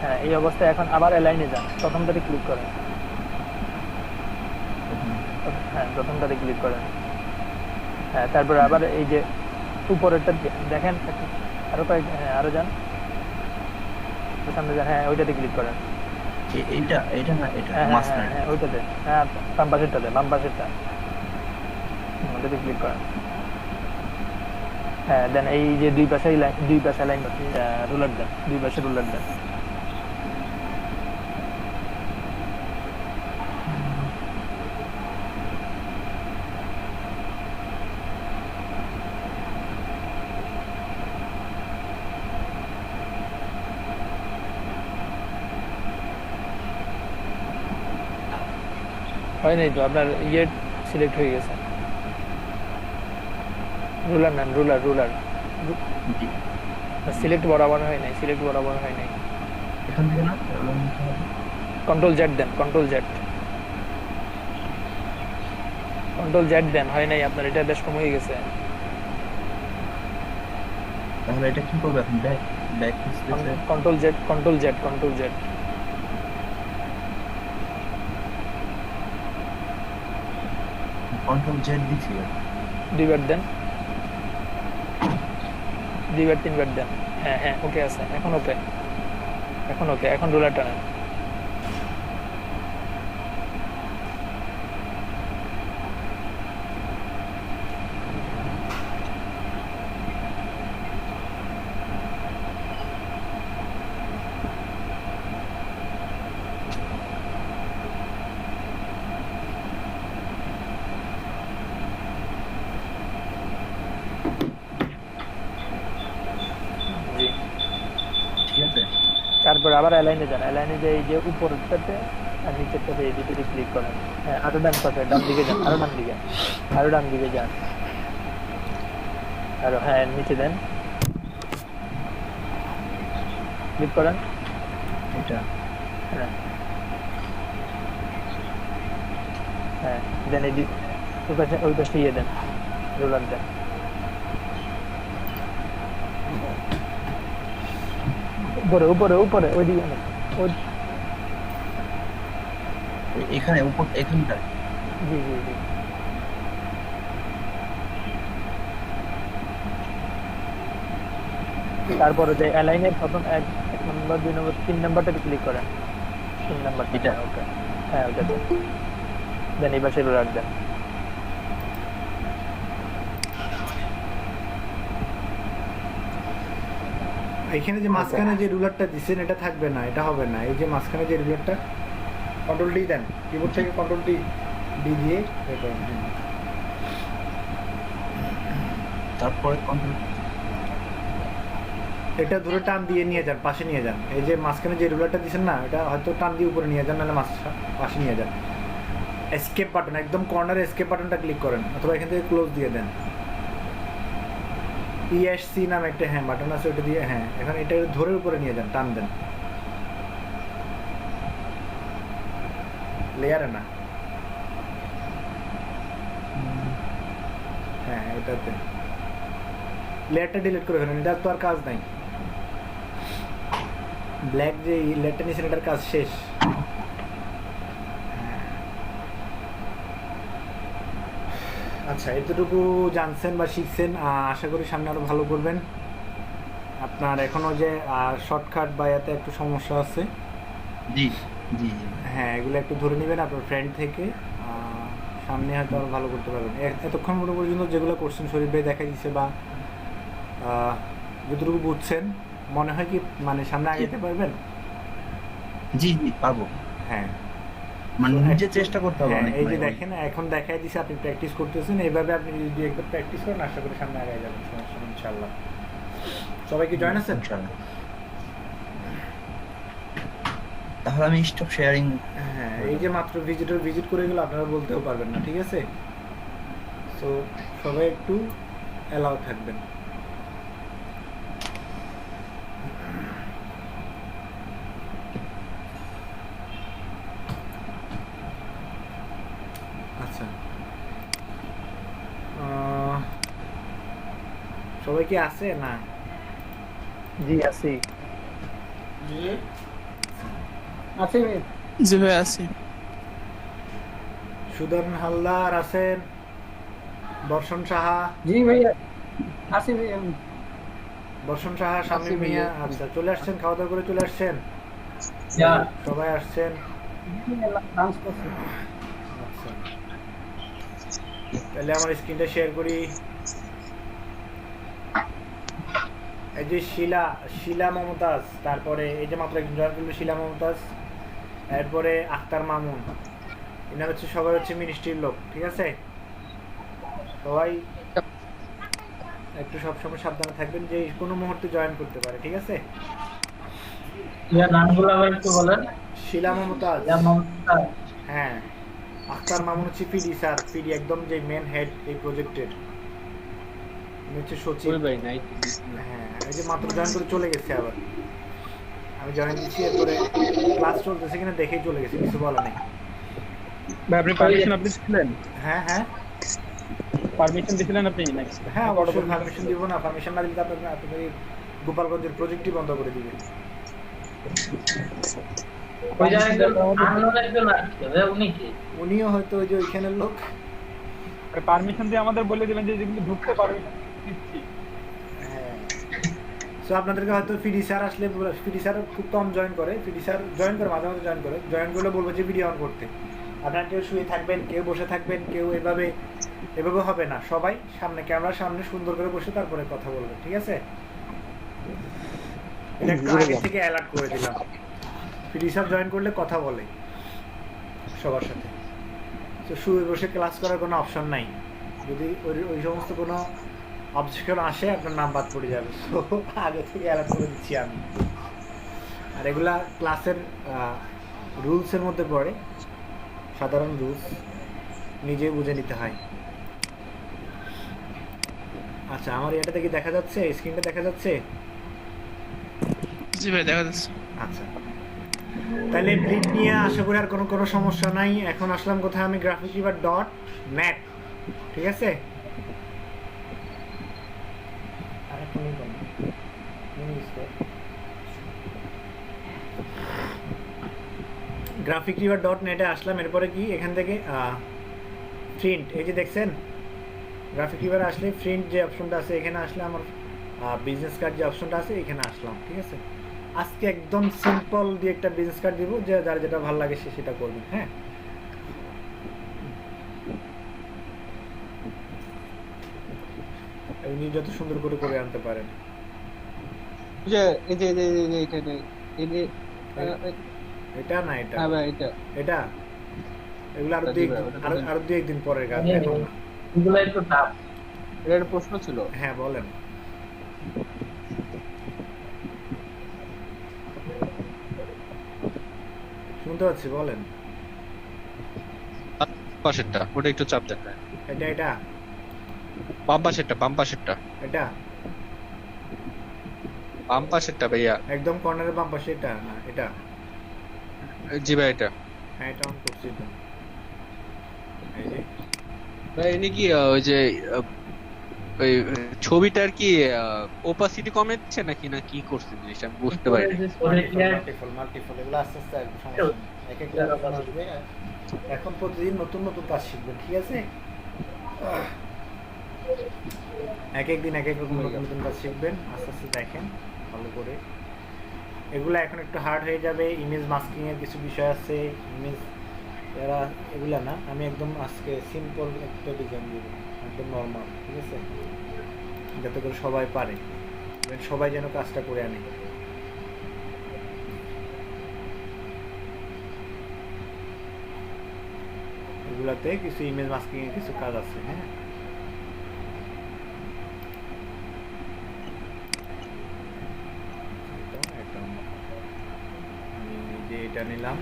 হ্যাঁ এই অবস্থায় এখন আবার অ্যালাইনে যান, প্রথমটাতে ক্লিক করেন। হ্যাঁ প্রথমটাতে ক্লিক করেন। হ্যাঁ তারপর আবার এই যে উপরেরটা দেখেন, আরো হ্যাঁ আরো যান, সামনে যান, হ্যাঁ ওইটাতে ক্লিক করেন। এইটা এটা না, এটা হ্যাঁ মাঝখানে। হ্যাঁ ওইটাতে, হ্যাঁ বাম পাশেরটাতে, বাম পাশেরটা ওটাতে ক্লিক করেন। হ্যাঁ দেন এই যে দুই পাশে লাইন রুলার দেন, দুই পাশে রুলার দেন। হয় নাই তো, আপনার ইয়ে সিলেক্ট হয়ে গেছে। রুলার নেন, রুলার সিলেক্ট বরাবর হয় নাই, সিলেক্ট বরাবর হয় নাই। এখান থেকে না, কন্ট্রোল জেড দেন, কন্ট্রোল জেড দেন, হয় নাই আপনার, এটা বেশ কম হয়ে গেছে। তাহলে এটা কি করবে এখন? ব্যাক স্পেসে কন্ট্রোল জেড কন্ট্রোল জেড দিছি, দুইবার দেন, দুইবার তিনবার দেন। হ্যাঁ হ্যাঁ ওকে আছে, এখন ওকে, এখন রুলার টানেন। তারপর আবার অ্যালাইনে যান, অ্যালাইনে যে এই যে উপরটাতে আর নিচেরটাতে এই দুটোতে ক্লিক করেন। হ্যাঁ আরো ডান পাশে, ডান দিকে যান, আরো ডান দিকে যান, আরো হ্যাঁ নিচে দেন, ক্লিক করেন এটা। হ্যাঁ হ্যাঁ দেন এই ওই পাশে ইয়ে দেন, রোলার দেন। উপরে ওইদিকে এখানে উপর, এখানটা। জি তারপরে যে অ্যালাইনের প্রথম এক নম্বর, 2 নম্বর, 3 নাম্বারটাতে ক্লিক করেন, 3 নাম্বার এটা ওকে, হ্যাঁ ওটাতে দেন এই পাশে রোলার দেন। এখানে যে মাঝখানে যে রুলারটা দিছেন এটা থাকবে না, এটা হবে না। এই যে মাঝখানে যে রুলারটা, কন্ট্রোল ডি দেন, কিবোর্ড থেকে কন্ট্রোল ডি দিয়ে তারপরে কন্ট্রোল, এটা ধরে টান দিয়ে নিয়ে যান, পাশে নিয়ে যান। এই যে মাঝখানে যে রুলারটা দিছেন না, এটা হয়তো টান দিয়ে উপরে নিয়ে যান, নাহলে পাশে নিয়ে যান। এসকেপ বাটন, একদম কর্নারে এসকেপ বাটনটা ক্লিক করেন, অথবা এখান থেকে ক্লোজ দিয়ে দেন। ESC নামে একটা হ্যাঁ বাটন আছে, ওটা দিয়ে হ্যাঁ এখন এটা ধরে উপরে নিয়ে যান, টান দেন, লেয়ারে না, হ্যাঁ এটাতে লেয়ারটা ডিলিট করে ফেলেন, এটার তো আর কাজ নাই। ব্ল্যাক যে লেয়ারটা নিয়েছেন এটার কাজ শেষ। আচ্ছা এতটুকু জানছেন বা শিখছেন, আশা করি সামনে আরো ভালো করবেন। আপনার এখনো যে শর্টকাট বা এতে একটু সমস্যা আছে, জি হ্যাঁ এগুলো একটু ধরে নেবেন আপনার ফ্রেন্ড থেকে, সামনে হয়তো আরো ভালো করতে পারবেন। এতক্ষণ পর্যন্ত যেগুলো করছেন শরীফ ভাই দেখা দিচ্ছে বা যতটুকু বুঝছেন, মনে হয় কি মানে সামনে আগাইতে পারবেন? জি পারবো, হ্যাঁ মানে নিজে চেষ্টা করতে হবে। এই যে দেখেন এখন দেখাই দিছে, আপনি প্র্যাকটিস করতেছেন, এইভাবে আপনি যদি একবার প্র্যাকটিস করেন আশা করি সামনে আগায় যাবেন, সমস্যা নেই ইনশাআল্লাহ। সবাই কি জয়েন আছেন? তাহলে আমি স্টপ শেয়ারিং। হ্যাঁ এই যে মাত্র ভিজিট করে গেলে আপনারা বলতেও পারবেন না, ঠিক আছে? সো সবাই একটু অ্যালাউ থাকবেন। আচ্ছা সবাই কি আছে? না জি আছি। আছে জি ভাই আছি। সুদর্শন হালদার আছেন, বর্ষণ সাহা। জি ভাইয়া আছি ভাইয়া। বর্ষণ সাহা, শামীম মিয়া। আচ্ছা, চলে আসছেন, খাওয়া দাওয়া করে চলে আসছেন? সবাই আসছেন? আচ্ছা, তাহলে আমার স্ক্রিনটা শেয়ার করি। এই যে শিলা মমতাজ, তারপরে এই যে মাত্র একজন জয়েন করলো শিলা মমতাজ, এরপরে আক্তার মামুন। এনারা হচ্ছে সবাই হচ্ছে মিনিস্ট্রির লোক, ঠিক আছে? সবাই একটু সবসময় সাবধানে থাকবেন যে কোনো মুহূর্তে জয়েন করতে পারে, ঠিক আছে? নামগুলো আবার একটু বলেন। শিলা মমতাজ, হ্যাঁ। আক্তার মামুন হচ্ছে পিডি স্যার, পিডি একদম যে মেন হেড এই প্রজেক্টের, হচ্ছে সচিব। হ্যাঁ, এই যে মাত্র জয়েন করে চলে গেছে আবার। আমি জয়েন দিচ্ছি, এরপরে ক্লাস চলতেছে কিনা দেখেই চলে গেছে, কিছু বলা নেই। আপনি পারমিশন আপনি দিলেন? হ্যাঁ হ্যাঁ, পারমিশন দিছিলেন আপনি নাকি? হ্যাঁ অবশ্যই পারমিশন দিব না। পারমিশন না দিলে আপনাদের গোপালগঞ্জের প্রজেক্টই বন্ধ করে দিবে। উনিও হয়তো ওই যে ওইখানের লোক। পারমিশন দিয়ে আমাদের বলে দিলেন যে যেগুলো ঢুকতে পারবে না দিচ্ছি। হ্যাঁ, সো আপনাদেরকে হয়তো ফিডি স্যার আসলে, ফিডি স্যার খুব কম জয়েন করে, ফিডি স্যার জয়েন করে মাঝে মাঝে জয়েন করলে বলবো যে ভিডিও অন করতে। আপনারা কেউ শুয়ে থাকবেন, কেউ বসে থাকবেন, কেউ এভাবে হবে না। সবাই সামনে, ক্যামেরার সামনে সুন্দর করে বসে তারপরে কথা বলবে, ঠিক আছে? এটা একটু আগে থেকে অ্যালার্ট করে দিলাম। ফিডি স্যার জয়েন করলে কথা বলে সবার সাথে। তো শুয়ে বসে ক্লাস করার কোনো অপশন নাই। যদি ওই সমস্ত কোনো অবজেকশন আসে, আপনার নাম বাদ পড়ে যাবে। তো আগে থেকে অ্যালার্ট করে দিচ্ছি আমি। আর এগুলা ক্লাসের রুলসের মধ্যে পড়ে, সাধারণ রুলস, নিজে বুঝে নিতে হয়। আচ্ছা, আমার এটা থেকে দেখা যাচ্ছে, স্ক্রিনটা দেখা যাচ্ছে? জি ভাই দেখা যাচ্ছে। আচ্ছা, তাহলে ব্লিড নিয়ে আশা করি আর কোনো সমস্যা নাই। এখন আসলাম কোথায় আমি, graphicweaver.net, ঠিক আছে? graphicweaver.net এ আসলাম। এরপরে কি এখান থেকে প্রিন্ট, এই যে দেখছেন গ্রাফিকইভার আসলে প্রিন্ট যে অপশনটা আছে, এখানে আসলে আমার বিজনেস কার্ড যে অপশনটা আছে এখানে আসলাম, ঠিক আছে? আজকে একদম সিম্পল দিয়ে একটা বিজনেস কার্ড দিব, যে যার যেটা ভালো লাগে সে সেটা করবে। হ্যাঁ, আপনি যত সুন্দর করে আনতে পারেন। এটা না, এটা এটা এগুলো আরো দুই একদিন পরের কাজ। এগুলো একটু টাফ। এর প্রশ্ন ছিল। হ্যাঁ বলেন। শুনতে পাচ্ছি, বলেন। পাশেরটা ওটা একটু চাপ দেন। এটা বাম পাশেরটা এটা বাম পাশেরটা ভাইয়া, একদম কর্নারের বাম পাশে। এটা না, এটা জি ভাই এটা। হ্যাঁ, এটা অন করছি তো। এই যে ভাই এনে কি ওই যে ওই ছবিটার কি ওপাসিটি কমেছে নাকি, না কি করছে জিনিসটা আমি বুঝতে পারি না। মাল্টিপল এগুলো আস্তে আস্তে সমস্যা নেই, এক এক করে আসবে। এখন প্রতিদিন নতুন কাজ শিখবেন, ঠিক আছে? এক এক দিন এক এক রকম নতুন কাজ শিখবেন, আস্তে আস্তে দেখেন ভালো করে। এগুলো এখন একটু হার্ড হয়ে যাবে। ইমেজ মাস্কিং এর কিছু বিষয় আছে, ইমেজ এরা এগুলা না। আমি একদম আজকে সিম্পল একটা ডিজাইন দিব, একদম নর্মাল, ঠিক আছে? যাতে করে সবাই পারে, সবাই যেন কাজটা করে আনে। এগুলাতে কিছু ইমেজ মাস্কিং এর কিছু কাজ আছে। হ্যাঁ, আমি যে এটা নিলাম,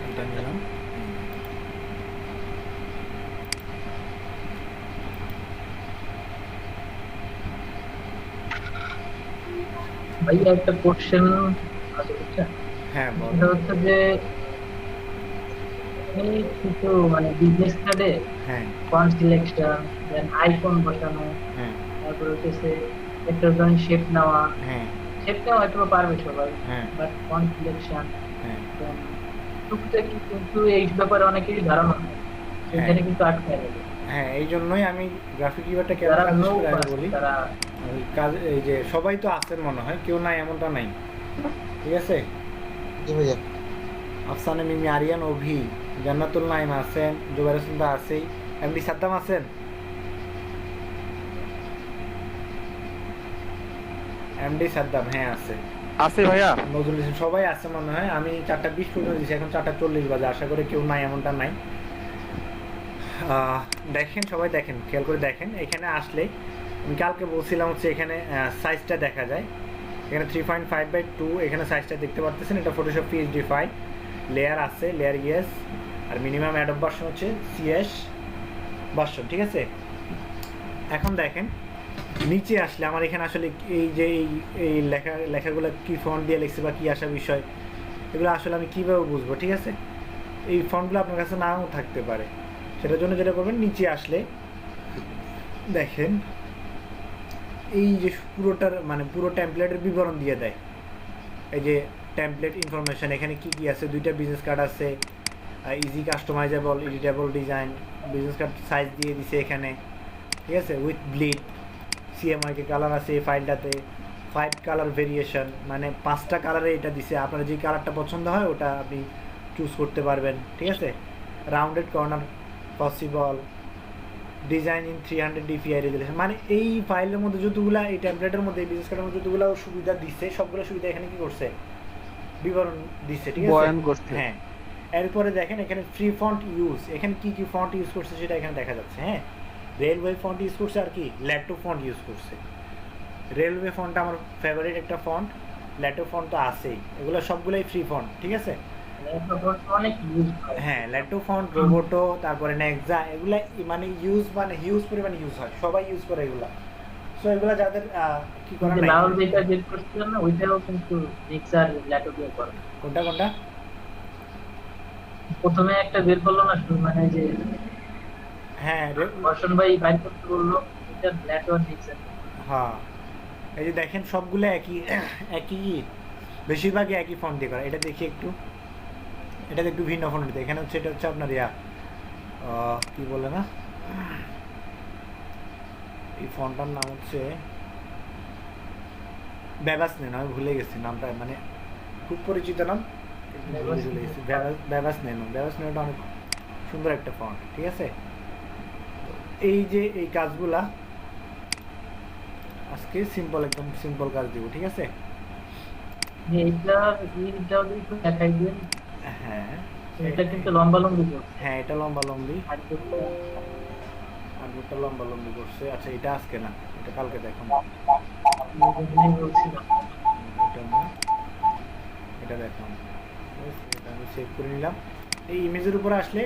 এটা নিলাম। ভাইয়া একটা কোশ্চেন আছে, বুঝছেন? হ্যাঁ, এটা হচ্ছে যে এই কিছু মানে বিজনেস কার্ডে হ্যাঁ ফন্ট সিলেকশন, দেন আইকন বসানো, হ্যাঁ তারপর হচ্ছে একটা ধরনের শেপ নেওয়া, হ্যাঁ শেপ নেওয়া হয়তো পারবে সবাই, হ্যাঁ বাট ফন্ট সিলেকশন হ্যাঁ টুকটাক কিন্তু এই ব্যাপারে অনেকেরই ধারণা নেই, সেখানে কিন্তু আটকায় যাবে। হ্যাঁ, এই জন্যই আমি গ্রাফিক ইউআইটা কেন যারা কাজ নো করে আমি বলি তারা ওই কাজ এই যে সবাই তো আছেন মনে হয়, কেউ নাই এমনটা নাই, ঠিক আছে? জি ভাইয়া। আফসানে মিমি, আরিয়ান, অভি, জান্নাতুল নাইম আছেন, জুবাইর হোসেন দা আছেই, এমডি সাদ্দাম আছেন, এমডি সাদ্দাম হ্যাঁ আছে, আছে ভাইয়া। নজরুল ইসলাম সবাই আছে মনে হয়। আমি 4:20 পর্যন্ত দিচ্ছি, এখন 4:40 বাজে, আশা করি কেউ নাই এমনটা নাই। দেখেন সবাই দেখেন, খেয়াল করে দেখেন। এখানে আসলে আমি কালকে বলছিলাম হচ্ছে এখানে সাইজটা দেখা যায়, এখানে 3.5/2 এখানে সাইজটা দেখতে পারতেছেন। এটা ফটোশপ পিএইচডি ফাইল, লেয়ার আছে, লেয়ার ইয়েস, আর মিনিমাম অ্যাডোব ভার্সন হচ্ছে সিএস ভার্সন, ঠিক আছে? এখন দেখেন নিচে আসলে আমার এখানে আসলে এই যে এই লেখাগুলো কি ফন্ট দিয়ে লিখছে বা কী আসা বিষয়, এগুলো আসলে আমি কীভাবে বুঝবো, ঠিক আছে? এই ফন্টগুলো আপনার কাছে নাও থাকতে পারে, সেটার জন্য যেটা করবেন নিচে আসলে দেখেন এই যে পুরোটার মানে পুরো টেমপ্লেটের বিবরণ দিয়ে দেয়। এই যে টেমপ্লেট ইনফরমেশন, এখানে কি কি আছে, 2টা বিজনেস কার্ড আছে, easy customisable, editable design, business card size দিয়ে দিছে এখানে, ঠিক আছে? উইথ ব্লিড, সিএমআইকে কালার আছে এই ফাইলটাতে, 5 কালার ভেরিয়েশন, মানে 5টা কালারে এটা দিছে, আপনার যে কালারটা পছন্দ হয় ওটা আপনি চুজ করতে পারবেন, ঠিক আছে? Rounded corner possible, design in 300 DPI resolution, মানে এই ফাইলের মধ্যে যতগুলা, এই টেমপ্লেটের মধ্যে, এই বিজনেস কার্ডের মধ্যে যতগুলো সুবিধা দিচ্ছে সবগুলো সুবিধা এখানে কি করছে, বিবরণ দিচ্ছে, ঠিক আছে? বয়ান করছে। হ্যাঁ, এরপরে দেখেন এখানে ফ্রি ফন্ট ইউজ, এখানে কি কি ফন্ট ইউজ করছে সেটা এখানে দেখা যাচ্ছে। হ্যাঁ, রেলওয়ে ফন্ট ইউজ করছে, আর কি ল্যাটো ফন্ট ইউজ করছে। রেলওয়ে ফন্টটা আমার ফেভারিট একটা ফন্ট, ল্যাটো ফন্ট তো আছেই, এগুলো সবগুলোই ফ্রি ফন্ট, ঠিক আছে? অনেক ইউজ হয়। হ্যাঁ, ল্যাটো ফন্ট, রোবোটো, তারপরে নেক্সা, এগুলা মানে ইউজ, মানে হিউজ পরিমাণে ইউজ হয়, সবাই ইউজ করে এগুলা। সো এগুলা যাদের কি করা নাই, লাল যেটা বের করছিলাম না, ওইটাও কিন্তু মিক্সার ল্যাটো দিয়ে করে। কোনটা কোনটা? প্রথমে একটা বের করলো না শুধু, মানে যে হ্যাঁ, বর্ষণ ভাই বাইর করতে বললো, এটা ল্যাটো আর মিক্সার। হ্যাঁ, এই যে দেখেন সবগুলো একই একই, বেশিরভাগই একই ফন্ট দিয়ে করা। এটা দেখি একটু, এটাতে একটু ভিন্ন ফন্ট দিতে, এখানে হচ্ছে এটা হচ্ছে আপনার কি বলে না, এই ফন্টটার নাম হচ্ছে বেবাস নেন, আমি ভুলে গেছি নামটা, মানে খুব পরিচিত নাম, ভুলে গেছি। বেবাস নেন, বেবাস নেনটা অনেক সুন্দর একটা ফন্ট, ঠিক আছে? এই যে এই কাজগুলা আজকে সিম্পল, একদম সিম্পল কাজ দিব, ঠিক আছে? এইটাও একটু দেখাই দিন। হ্যাঁ, এটা কিন্তু লম্বা লম্বি করছে। হ্যাঁ, এটা লম্বা লম্বি, আর দুটো লম্বা লম্বি করছে। আচ্ছা, এটা আজকে না, এটা কালকে দেখো, এটা দেখো, এটা আমি সেভ করে নিলাম। এই ইমেজের উপরে আসলে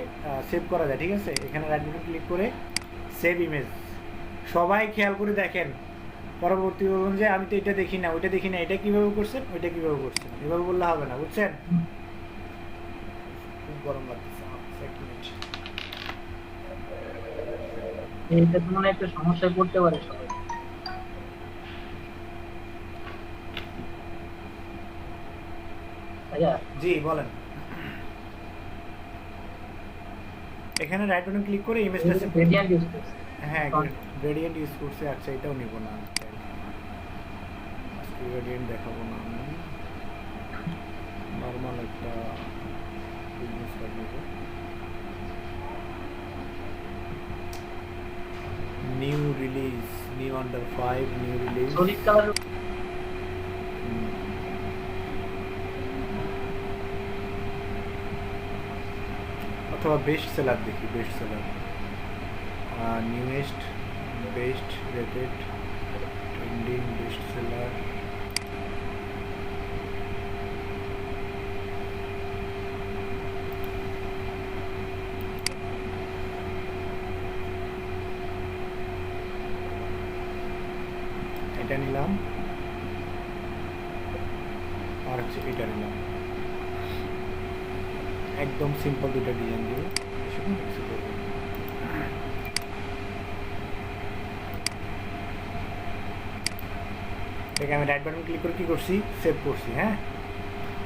সেভ করা যায়, ঠিক আছে? এখানে রাইট বাটন ক্লিক করে সেভ ইমেজ। সবাই খেয়াল করে দেখেন, পরবর্তী বলবেন যে আমি তো এটা দেখি না, ওইটা দেখি না, এটা কিভাবে করছেন, ওইটা কিভাবে করছেন, এভাবে বললে হবে না, বুঝছেন? খুব গরম লাগতেছে আমার, এক মিনিট। এইটা তো মনে একটা সমস্যায় পড়তে পারে সবাই। ভাইয়া জি বলেন। এখানে রাইট বাটন ক্লিক করে ইমেজটা সেভ, গ্রেডিয়েন্ট ইউজ করছে। হ্যাঁ, গ্রেডিয়েন্ট ইউজ করছে। আচ্ছা, এটাও নিব না, আজকে গ্রেডিয়েন্ট দেখাবো না, আমি নর্মাল একটা বিজনেস কার্ড নেব। New release, new under 5, new release, solid colour. অথবা বেস্ট সেলার দেখি, best seller, newest, best rated, trending, best seller, এটা নিলাম, আর হচ্ছে এটা নিলাম। একদম সিম্পল দুটো ডিজাইন দিব, বেশি কোনো কিছু করব না। দেখে আমি রাইট বাটন ক্লিক করে কি করছি, সেভ করছি। হ্যাঁ,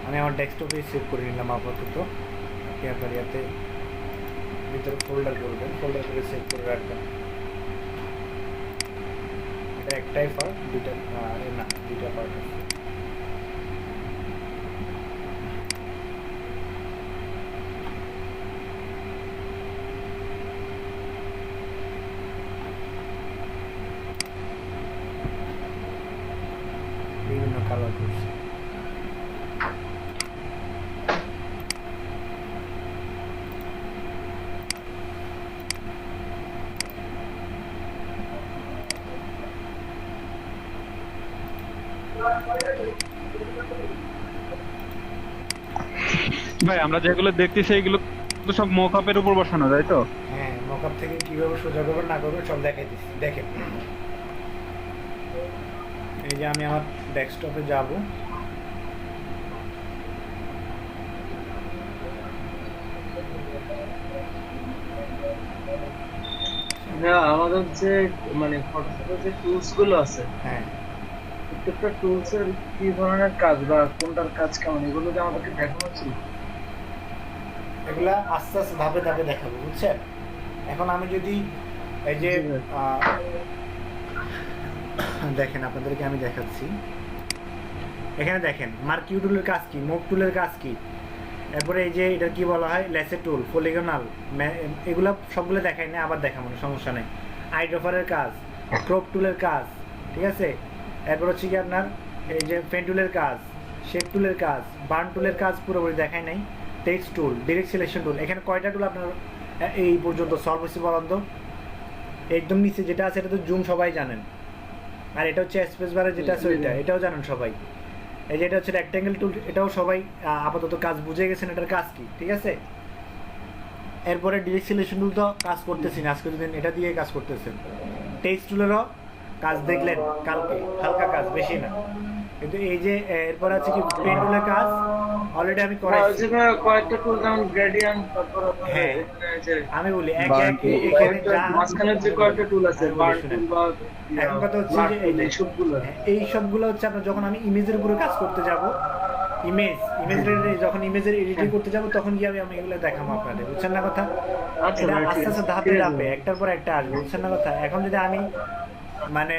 আমি আমার ডেস্কটপে সেভ করে নিলাম আপাতত। আপনি আপনার ইয়াতে ভিতরে ফোল্ডার করবেন, ফোল্ডার করে সেভ করে রাখবেন। এটা একটাই পার্ট, দুইটা না দুইটা পার্ট আছে। বিভিন্ন কালার করছি। ভাই আমরা যেগুলো দেখতেছি এগুলো তো সব মকআপের উপর বসানো, তাই তো? হ্যাঁ, মকআপ থেকে কিভাবে সোজা করবেন না করবেন সব দেখাই দিচ্ছি। দেখেন, এই যে আমি আমার ডেস্কটপে যাব, হ্যাঁ আমাদের যে মানে ফটোশপের যে টুলস গুলো আছে, হ্যাঁ প্রত্যেকটা টুলস এর কি ধরনের কাজ বা কোনটার কাজ কেমন এগুলো যে আমাদেরকে দেখানো ছিল। এগুলা আস্তে আস্তে ধাপে ধাপে দেখাবো, বুঝছেন? এখন আমি যদি এই যে দেখেন, আপনাদেরকে আমি দেখাচ্ছি। এখানে দেখেন মার্কিউ টুলের কাজ কি, মুভ টুলের কাজ কি, এরপরে এই যে এটা কি বলা হয়, লেসে টুল, পলিগনাল, এগুলা সবগুলো দেখাই না, আবার দেখাবো না, সমস্যা নেই। আইড্রফারের কাজ, ক্রপ টুলের কাজ, ঠিক আছে। এরপর হচ্ছে কি আপনার এই যে পেন টুলের কাজ, শেপ টুলের কাজ, বার্ন টুলের কাজ পুরোপুরি দেখাই নাই। Text tool, direct selection tool, এখানে কয়টা টুল আপনার এই পর্যন্ত সলভ হয়েছে বলেন তো? একদম নিচে যেটা আছে এটা তো জুম সবাই জানেন, আর এটা হচ্ছে স্পেস বারে যেটা আছে ওইটা, এটাও জানেন সবাই। এই যে এটা হচ্ছে রেক্ট্যাঙ্গেল টুল, এটাও সবাই আপাতত কাজ বুঝে গেছেন এটার কাজ কি, ঠিক আছে। এরপরে ডিরেক্ট সিলেকশন টুল তো কাজ করতেছি না, আজকে দিন এটা দিয়ে কাজ করতেছেন। টেক্সট টুলেরও কাজ দেখলেন কালকে, হালকা কাজ, বেশি না। কিন্তু এই যে এরপর আছে কি পেন টুলের কাজ অলরেডি আমি করাইছি। কয়েকটা টুল যেমন গ্রেডিয়েন্ট, তারপর হ্যাঁ আমি বলি একে একে এখানে যা মাঝখানে যে কয়েকটা টুল আছে বার্ন টুল বা এখন কথা হচ্ছে যে এই সবগুলো হচ্ছে আপনার যখন আমি ইমেজের উপরে কাজ করতে যাব, যখন ইমেজের এডিটিং করতে যাব তখন গিয়ে আমি এগুলো দেখাবো আপনাদের, বুঝছেন না কথা? এটা আস্তে আস্তে ধাপে ধাপে একটার পর একটা আসবে, বুঝছেন না কথা? এখন যদি আমি মানে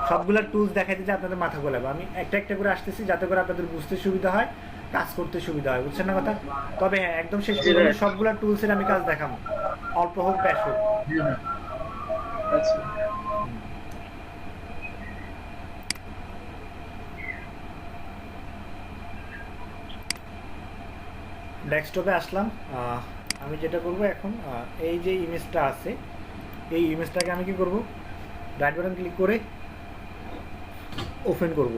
সবগুলা টুলস দেখাই দিতে আপনাদের মাথা গোলাবো, আমি একটা একটা করে আসতেছি যাতে করে আপনাদের বুঝতে সুবিধা হয়, কাজ করতে সুবিধা হয়, বুঝছেন না কথা? তবে হ্যাঁ, একদম শেষ পর্যন্ত সবগুলা টুলসের আমি কাজ দেখাবো, অল্প হোক বেশ হোক। ডেস্কটপে আসলাম। আমি যেটা করব এখন, এই যে ইমেজটা আছে এই ইমেজটাকে আমি কি করব, রাইট বাটন ক্লিক করে ওপেন করব,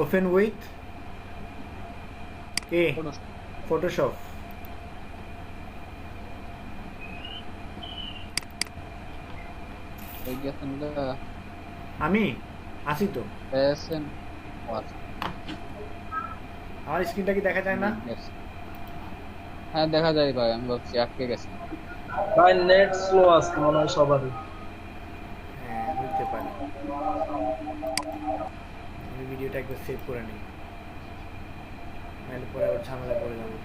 ওপেন উইথ ফটোশপ। আমি আসি তো, আমার স্ক্রিনটা কি দেখা যায় না? হ্যাঁ দেখা যায় ভাই, আমি ভাবছি আটকে গেছে ভাই, নেট স্লো আছে মনে হয় সবারই। হ্যাঁ বুঝতে পারি, আমি ভিডিওটা একবার সেভ করে নিই, নাহলে পরে আবার ঝামেলা করে যাবো।